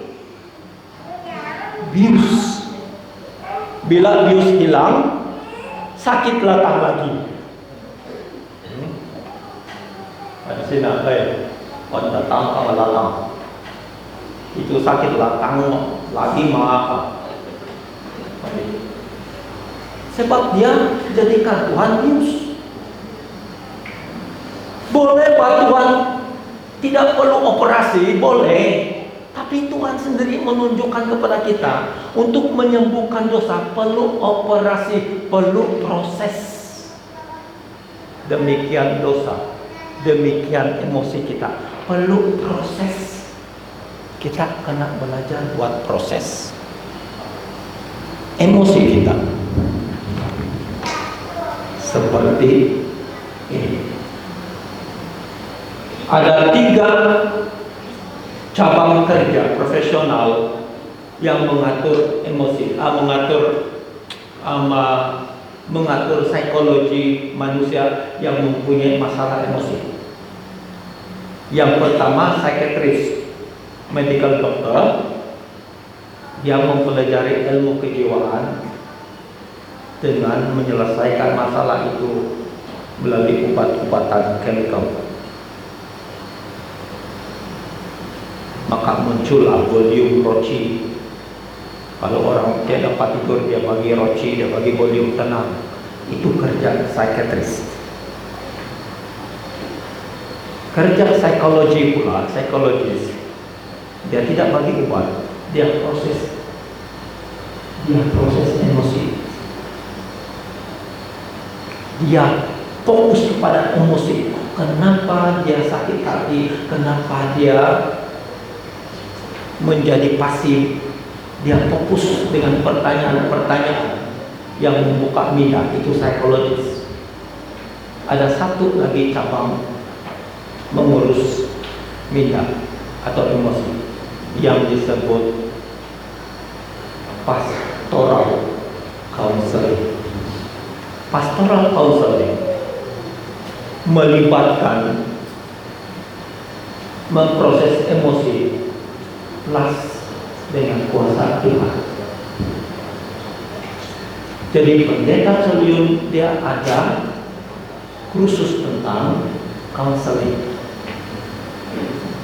bius. Bila bius hilang, sakit latah lagi. Ada sini apa ya? Kalau datang kalau latang, itu sakit latang lagi maaf. Sebab dia jadikan Tuhan bius. Boleh Pak Tuhan tidak perlu operasi, boleh. Tapi Tuhan sendiri menunjukkan kepada kita untuk menyembuhkan dosa perlu operasi, perlu proses. Demikian dosa, demikian emosi kita, perlu proses. Kita kena belajar buat proses emosi kita. Seperti ini. Ada 3 cabang kerja profesional yang mengatur emosi, mengatur psikologi manusia yang mempunyai masalah emosi. Yang pertama, psikiatris, medical doctor yang mempelajari ilmu kejiwaan dengan menyelesaikan masalah itu melalui obat-obatan chemical. Maka muncullah volume roci. Kalau orang dia dapat tidur, dia bagi roci, dia bagi volume tenang. Itu kerja psikiatris. Kerja psikologi pula, psikologis, dia tidak bagi obat, dia proses emosi. Dia fokus kepada emosi. Kenapa dia sakit hati? Kenapa dia menjadi pasif? Dia fokus dengan pertanyaan-pertanyaan yang membuka minda. Itu psikologis. Ada satu lagi cabang mengurus minda atau emosi yang disebut pastoral counseling. Pastoral counseling melibatkan memproses emosi plus dengan kuasa Tuhan. Jadi pendeta Solium dia ada kursus tentang counseling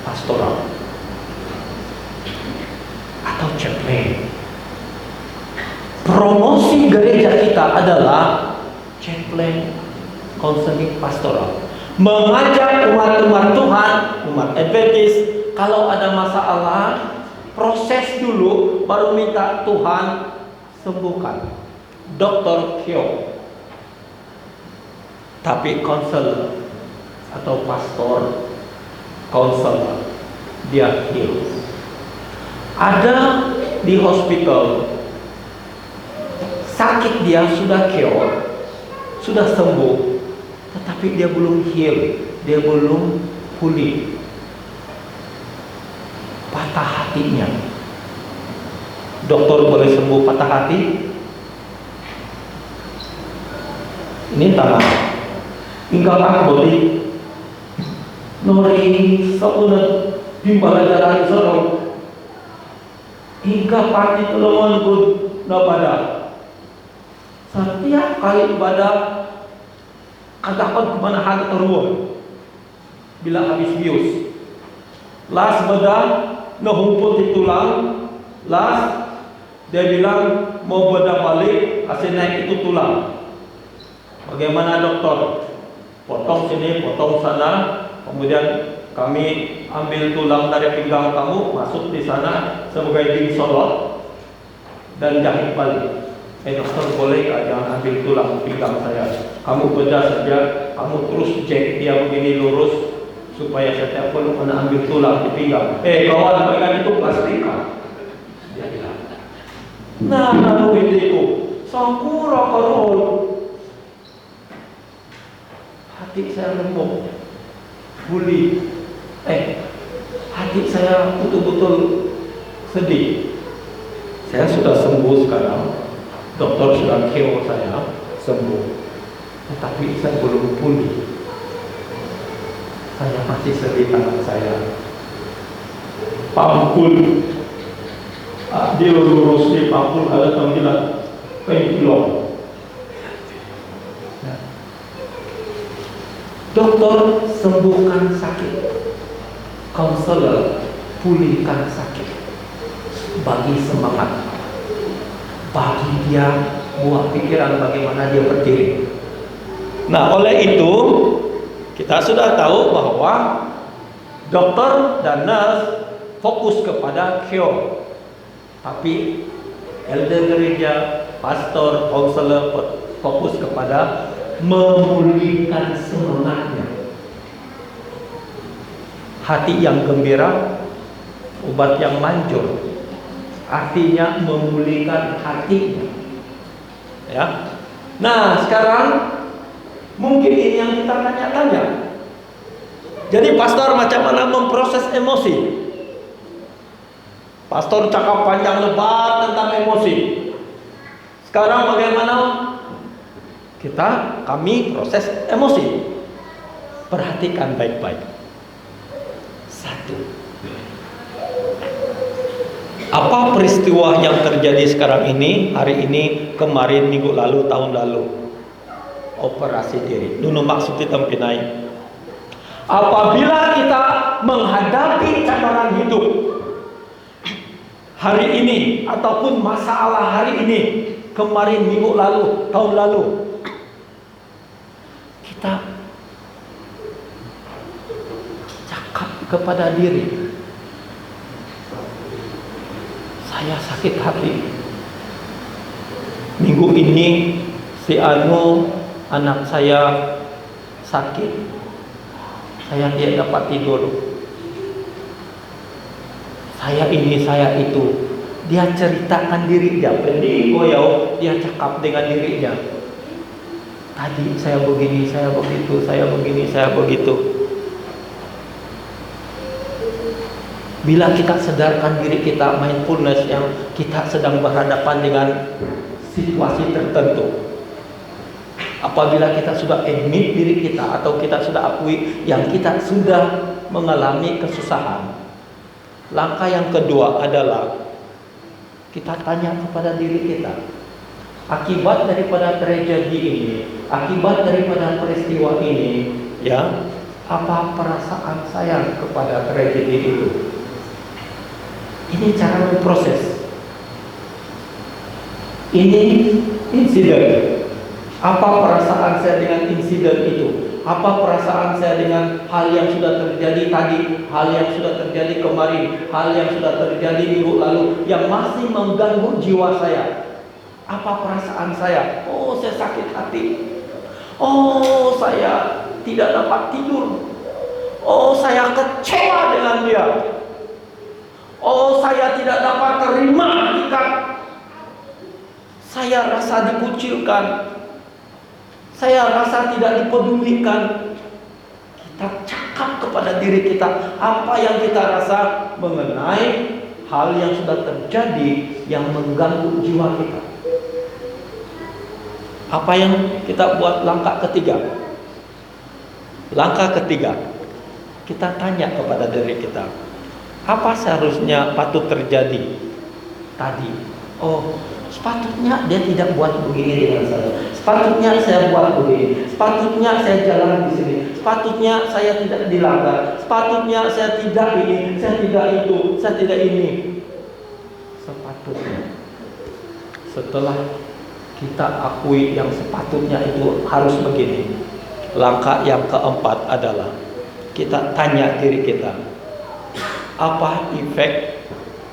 pastoral atau chaplain. Promosi gereja kita adalah chaplain counseling pastoral. Mengajak umat-umat Tuhan, umat Adventist, kalau ada masalah, proses dulu, baru minta Tuhan sembuhkan. Dokter cure. Tapi konselor atau pastor, konselor, dia heal. Ada di hospital, sakit dia sudah cure, sudah sembuh, tetapi dia belum heal, dia belum pulih. Patah hatinya. Dokter boleh sembuh patah hati? Ini tanah. Hingga tak boleh. Nori seunat bimbalajaran sorong. Hingga pati telungan pun pada. Setiap kali ibadah katakan kemana hati teruang. bila habis bius. Las bedah ngehumput di tulang. Las dia bilang mau bedah balik, hasil naik itu tulang. Bagaimana dokter? Potong sini, potong sana, kemudian kami ambil tulang dari pinggang kamu, masuk di sana sebagai dingsolot dan jahit balik. Dokter, boleh jangan ambil tulang pinggang saya. Kamu bedah saja, kamu terus cek dia begini lurus supaya saya tidak perlu kena ambil tulang di pinggang. Kawan, bagian itu plastika. Dia bilang. Nah, lalu itu sangkura karol. Hati saya lembut, buli. Hati saya betul-betul sedih. Saya sudah sembuh sekarang. Dokter sudah keo saya sembuh, tetapi saya belum pulih. Saya masih sedih tangan saya. Pampul, dia lurus di pampul ada tampilan pentilong. Dokter sembuhkan sakit, konselor pulihkan sakit, bagi semangat, bagi dia buah pikiran bagaimana dia berdiri. Nah, oleh itu kita sudah tahu bahwa dokter dan nurse fokus kepada cure, tapi elder gereja, pastor, konselor fokus kepada memulihkan semangatnya. Hati yang gembira, obat yang manjur. Artinya memulihkan hatinya. Ya. Nah, sekarang mungkin ini yang kita tanya-tanya. Jadi pastor macam mana memproses emosi? Pastor cakap panjang lebar tentang emosi. Sekarang bagaimana kami proses emosi? Perhatikan baik-baik. Satu, apa peristiwa yang terjadi sekarang ini, hari ini, kemarin, minggu lalu, tahun lalu? Operasi diri. Nunu maksud tempinai. Apabila kita menghadapi cabaran hidup hari ini ataupun masalah hari ini, kemarin, minggu lalu, tahun lalu, kita cakap kepada diri, saya sakit hati. Minggu ini si Anu, anak saya sakit. Saya tidak dapat tidur. Saya ini, saya itu. Dia ceritakan diri dia. Pendiri goyau, dia cakap dengan dirinya. Tadi saya begini, saya begitu, saya begini, saya begitu. Bila kita sadarkan diri kita, mindfulness, yang kita sedang berhadapan dengan situasi tertentu. Apabila kita sudah admit diri kita, atau kita sudah akui yang kita sudah mengalami kesusahan, langkah yang kedua adalah kita tanya kepada diri kita, akibat daripada tragedi ini, akibat daripada peristiwa ini, ya, apa perasaan saya kepada tragedi itu? Ini cara memproses. Ini insiden. Apa perasaan saya dengan insiden itu? Apa perasaan saya dengan hal yang sudah terjadi tadi, hal yang sudah terjadi kemarin, hal yang sudah terjadi minggu lalu, yang masih mengganggu jiwa saya? Apa perasaan saya? Oh, saya sakit hati. Oh, saya tidak dapat tidur. Oh, saya kecewa dengan dia. Oh, saya tidak dapat terima hakikat. Saya rasa dikucilkan. Saya rasa tidak dipedulikan. Kita cakap kepada diri kita apa yang kita rasa mengenai hal yang sudah terjadi yang mengganggu jiwa kita. Apa yang kita buat langkah ketiga? Langkah ketiga, kita tanya kepada diri kita, apa seharusnya patut terjadi tadi? Oh, sepatutnya dia tidak buat begini dengan saya. Sepatutnya saya buat begini, sepatutnya saya jalan di sini, sepatutnya saya tidak dilanggar, sepatutnya saya tidak ini, saya tidak itu, saya tidak ini. Sepatutnya. Setelah kita akui yang sepatutnya itu harus begini, langkah yang keempat adalah kita tanya diri kita, apa efek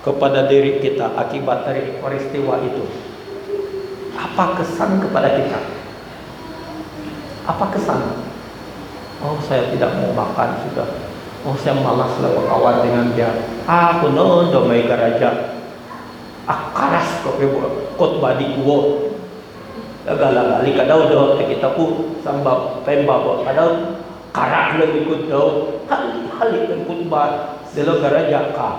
kepada diri kita akibat dari peristiwa itu? Apa kesan kepada kita? Apa kesan? Oh, saya tidak mau makan sudah. Oh, saya malas lah berkawan dengan dia. Aku no domai garaja. Akaras khotbah di kuwo. Gala-gali kadau do kita ku sambab pemba bo kadau karak le ikut do. Hali kan khotbah delo garaja ka.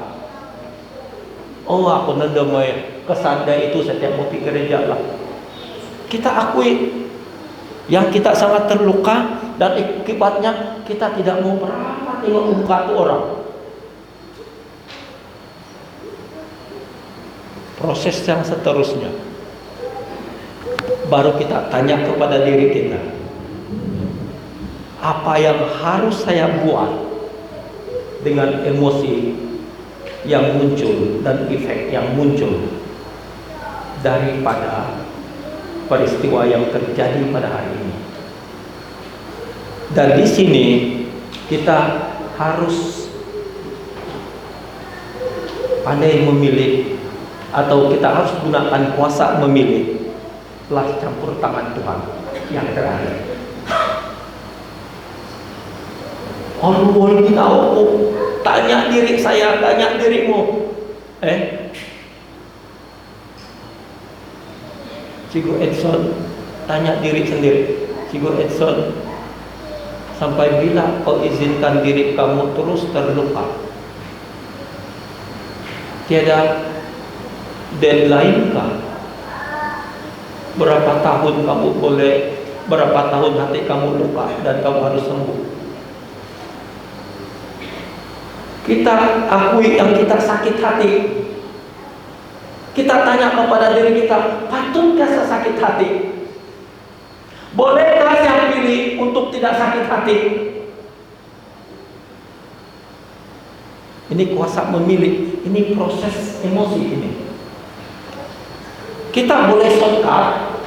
Oh, aku no domai kesan itu setiap mau pergi gereja lah. Kita akui yang kita sangat terluka dan akibatnya kita tidak mau pernah tengok muka tu orang. Proses yang seterusnya baru kita tanya kepada diri kita, apa yang harus saya buat dengan emosi yang muncul dan efek yang muncul daripada peristiwa yang terjadi pada hari ini. Dan di sini kita harus pandai memilih, atau kita harus gunakan kuasa memilih telah campur tangan Tuhan yang terakhir. Orang tahu, tanya diri saya, tanya dirimu. Cigo Edson, tanya diri sendiri. Cigo Edson, sampai bila kau izinkan diri kamu terus terluka? Tiada deadline kah? Berapa tahun kamu boleh, berapa tahun hati kamu luka dan kamu harus sembuh? Kita akui yang kita sakit hati. Kita tanya kepada diri kita, patutkah saya sakit hati? Bolehkah saya pilih untuk tidak sakit hati? Ini kuasa memilih, ini proses emosi ini. Kita boleh shortcut,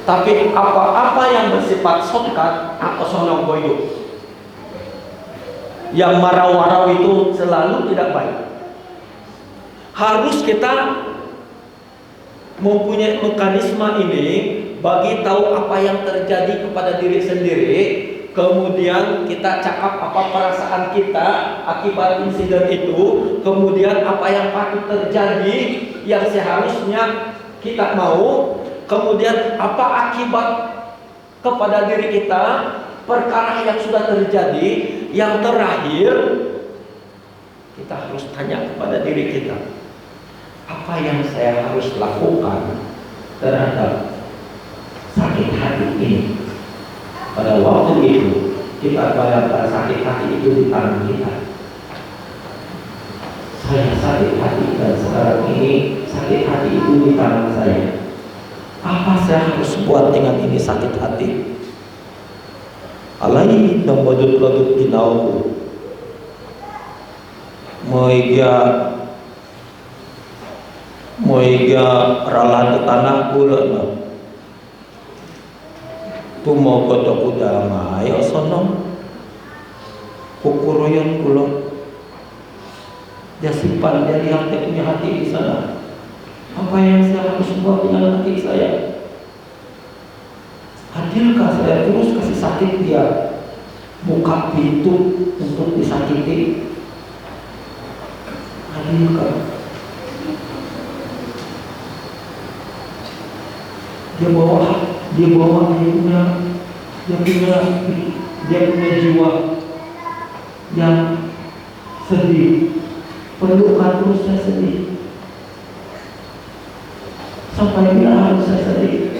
tapi apa-apa yang bersifat shortcut atau sonong boyo, yang marah-warau itu selalu tidak baik. Harus kita mempunyai mekanisme ini bagi tahu apa yang terjadi kepada diri sendiri, kemudian kita cakap apa perasaan kita akibat insiden itu, kemudian apa yang patut terjadi yang seharusnya kita mau, kemudian apa akibat kepada diri kita perkara yang sudah terjadi, yang terakhir kita harus tanya kepada diri kita, apa yang saya harus lakukan terhadap sakit hati ini? Pada waktu itu kita bayangkan sakit hati itu di tangan kita. Saya sakit hati dan sekarang ini sakit hati itu di tangan saya. Apa saya harus buat dengan ini sakit hati? Alai dan badut-badut kinau moiga ralan tanah pula tu mau kotok kuda ayo sono kukuroyon kulo dia simpan, dia lihat dia punya hati di sana. Apa yang saya harus buat dengan hati saya? Hadirkah saya terus kasih sakit dia, buka pintu untuk disakiti? Hadirkah? Dia bawa dia punya jiwa yang sedih. Perlukan terus saya sedih? Sampai bila harus saya sedih?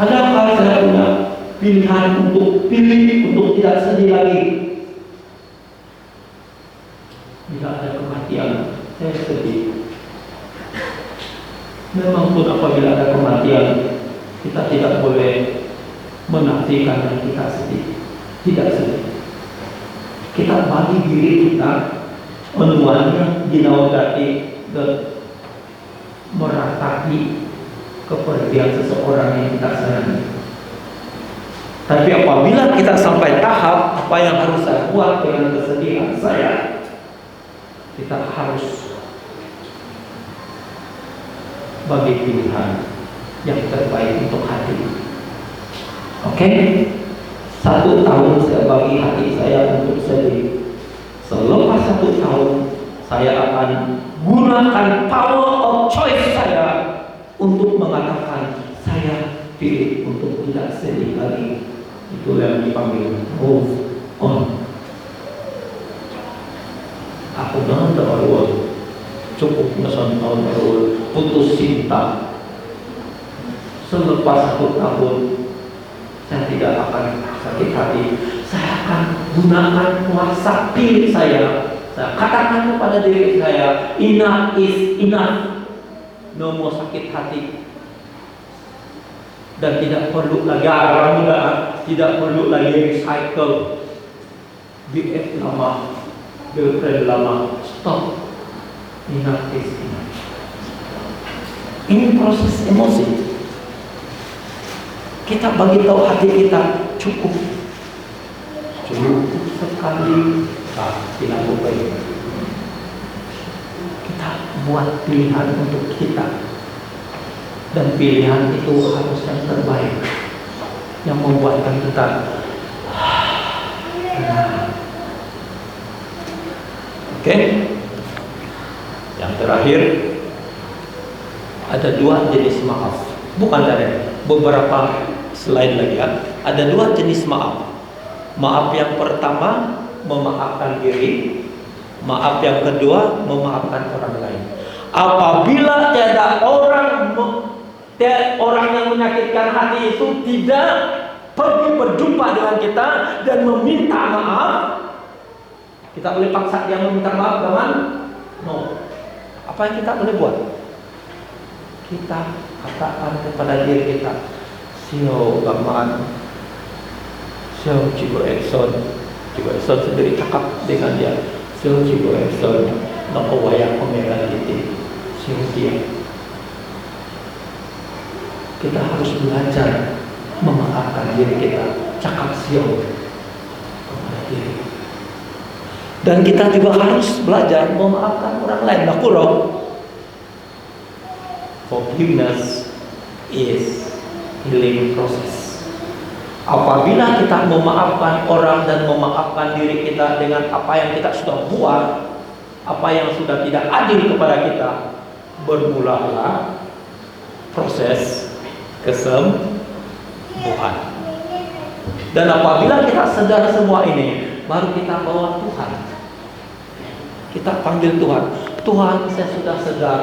Adakah saya punya pilihan untuk tidak sedih lagi? Bila ada kematian, saya sedih. Memang pun apabila ada kematian, kita tidak boleh menafikan dan kita sedih. Tidak sedih. Kita bagi diri kita menuanya dinaudati dan meratapi kepergian seseorang yang kita sayangi. Tapi apabila kita sampai tahap apa yang harus saya buat dengan kesedihan saya, kita harus bagi pilihan yang terbaik untuk hati. Oke? 1 tahun saya bagi hati saya untuk sedih. Selepas 1 tahun saya akan gunakan power of choice saya untuk mengatakan saya pilih untuk tidak sedih lagi. Itu yang dipanggil move on. Aku jangan terlalu cukup ngesan tahun baru putus cinta. Selepas 1 tahun saya tidak akan sakit hati. Saya akan gunakan kuasa pilih saya. Saya katakan kepada diri saya, enough is enough. No more sakit hati. Dan tidak perlu lagi mudah, tidak perlu lagi recycle BF lama, girlfriend lama. Stop. Enough is enough. Ini proses emosi. Kita bagi tahu hati kita cukup sekali. Tidak boleh. Kita buat pilihan untuk kita. Dan pilihan itu harus yang terbaik, yang membuatkan kita Oke? Yang terakhir, ada 2 jenis maaf. Bukan dari beberapa slide lagi ya. Ada 2 jenis maaf. Maaf yang pertama memaafkan diri, maaf yang kedua memaafkan orang lain. Apabila tiada orang yang menyakitkan hati itu tidak pergi berjumpa dengan kita dan meminta maaf, kita boleh paksa dia meminta maaf dengan no. Apa yang kita boleh buat? Kita katakan kepada diri kita, Sio gaman, Sio Cibo Exxon sendiri cakap dengan dia, Sio Cibo Exxon, no wayang omega titik, Sio dia. Kita harus belajar memaafkan diri kita, cakap Sio kepada diri. Dan kita juga harus belajar memaafkan orang lain. Nakuro, forgiveness is healing process. Apabila kita memaafkan orang dan memaafkan diri kita dengan apa yang kita sudah buat, apa yang sudah tidak adil kepada kita, bermulalah proses kesembuhan. Dan apabila kita sadar semua ini, baru kita bawa Tuhan. Kita panggil Tuhan. Tuhan, saya sudah sadar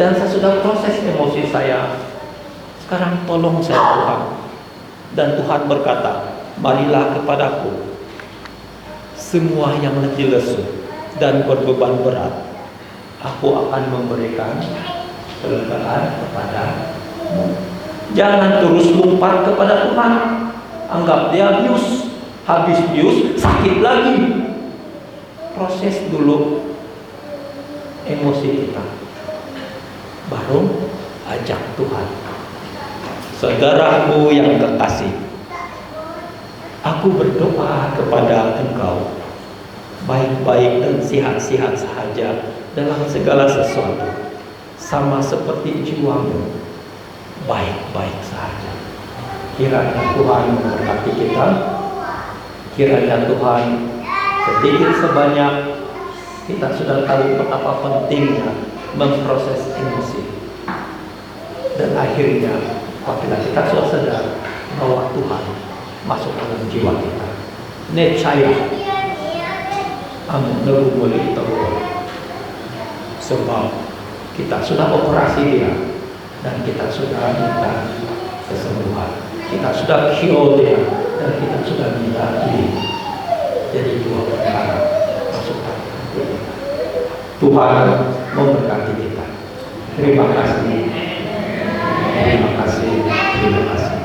dan saya sudah proses emosi saya. Sekarang tolong saya Tuhan. Dan Tuhan berkata, marilah kepadaku semua yang letih lesu dan berbeban berat, aku akan memberikan kelegaan kepadamu. Jangan terus lompat kepada Tuhan. Anggap dia bius. Habis bius, sakit lagi. Proses dulu emosi kita, baru ajak Tuhan. Saudaraku yang kekasih, aku berdoa kepada engkau baik-baik dan sehat-sehat sahaja dalam segala sesuatu, sama seperti jiwamu baik-baik saja. Kiranya Tuhan memberkati kita. Kiranya Tuhan sedikit sebanyak kita sudah tahu betapa pentingnya memproses emosi. Dan akhirnya apabila kita sudah sadar bahwa Tuhan masuk dalam jiwa kita, nescaya amun lalu boleh tahu, sebab kita sudah operasi dia dan kita sudah minta kesembuhan, kita sudah cure dia dan kita sudah minta healing. Jadi 2 perkara masuk dalam hati kita. Tuhan memberkati kita. Terima kasih. Terima kasih. Terima kasih.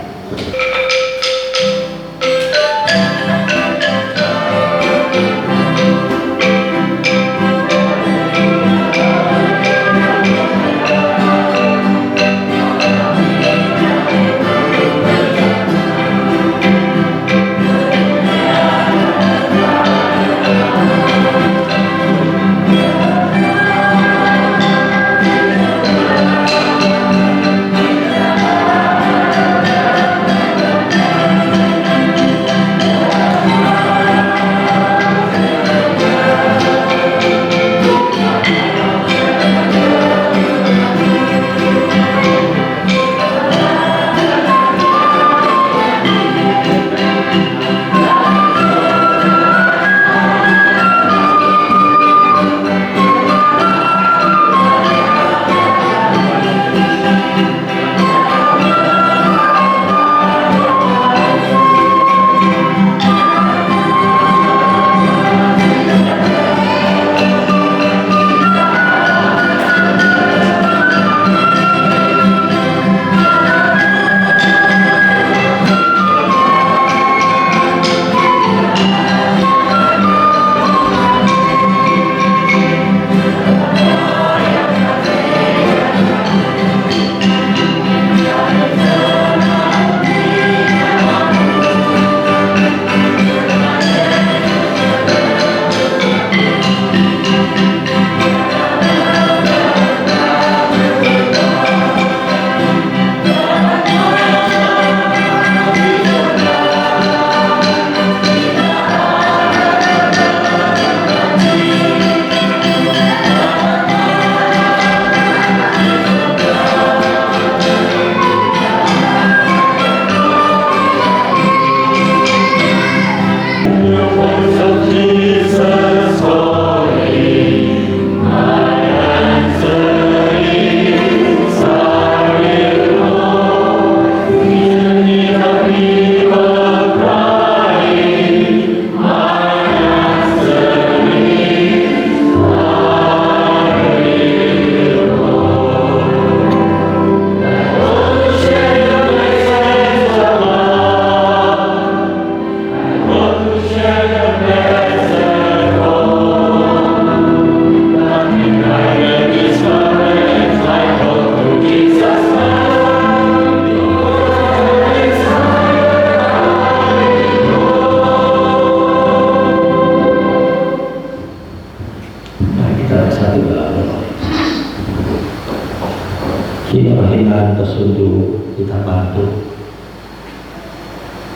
Kinahilan tersundu kita bantu.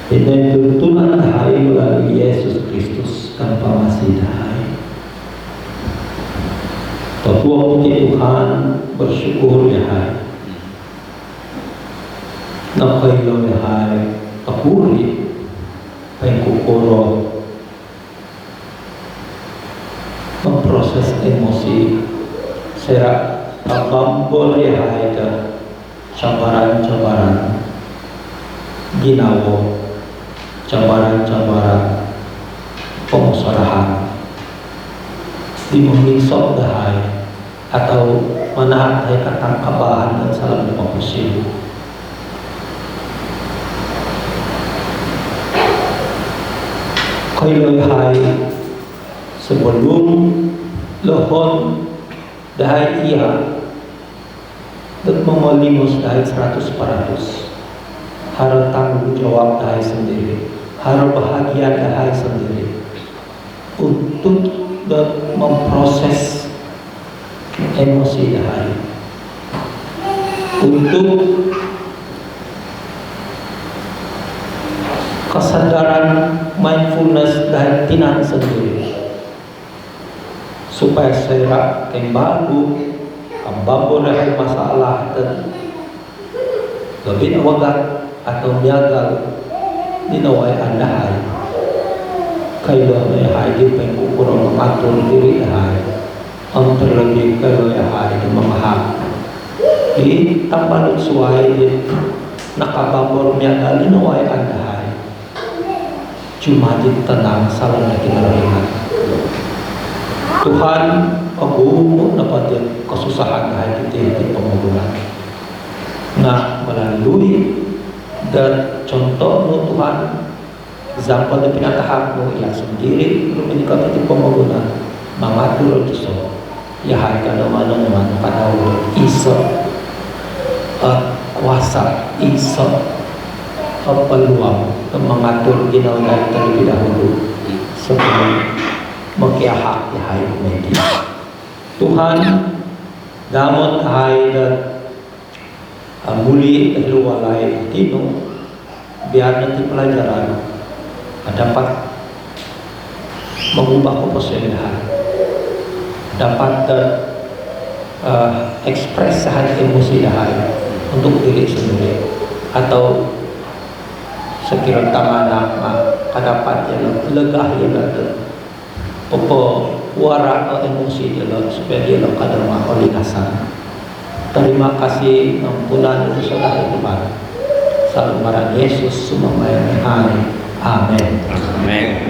Kita tuntunan dahai melalui Yesus Kristus tanpa masih dahai. Tuhan Tuhan bersyukur dahai. Nakailaw dahai tapuri pengkukuro memproses emosi serak Abang boleh ada cabaran-cabaran ginawa, cabaran-cabaran pengusarahan di mengisok dahai atau menahan katang kabahan dan salam demokrasi. Kailan hai sebelum lohon dahai iya dan memelimos dahai 100%. Harus tanggung jawab dahai sendiri, harus bahagia dahai sendiri untuk memproses emosi dahai, untuk kesadaran mindfulness dahai tinan sendiri, supaya saya kembali kembali dari masalah dan lebih awagat atau nyagal dinawai andahai kailan may haji pengkukurang mengatur diri dahai ang terlebih kailan hai di mga hak di tambalot suway di nakababor nyagal dinawai andahai cuma di tenang salah na kinarahingan Tuhan Aku dapat kesusahan hati di pembangunan. Nah, melalui dan contoh Tuhan zaman di pinatahapmu yang sendiri belum menikah di pembangunan mengatur itu ya harga nama-nama pada iso kuasa iso peluang mengatur ginauan terlebih dahulu sebelum mengkiahak di hari media. Tuhan namun hai dan muli keluarai tino biar nanti pelajaran dapat mengubah kepercayaan, dapat ekspresi emosi dahai untuk diri sendiri atau sekiranya tangan dapat yang legah yang ada wara emosi dia supaya dia kadar oleh kasar. Terima kasih ampunan itu saudara Tuhan. Salam marah Yesus semua yang amin. Amin.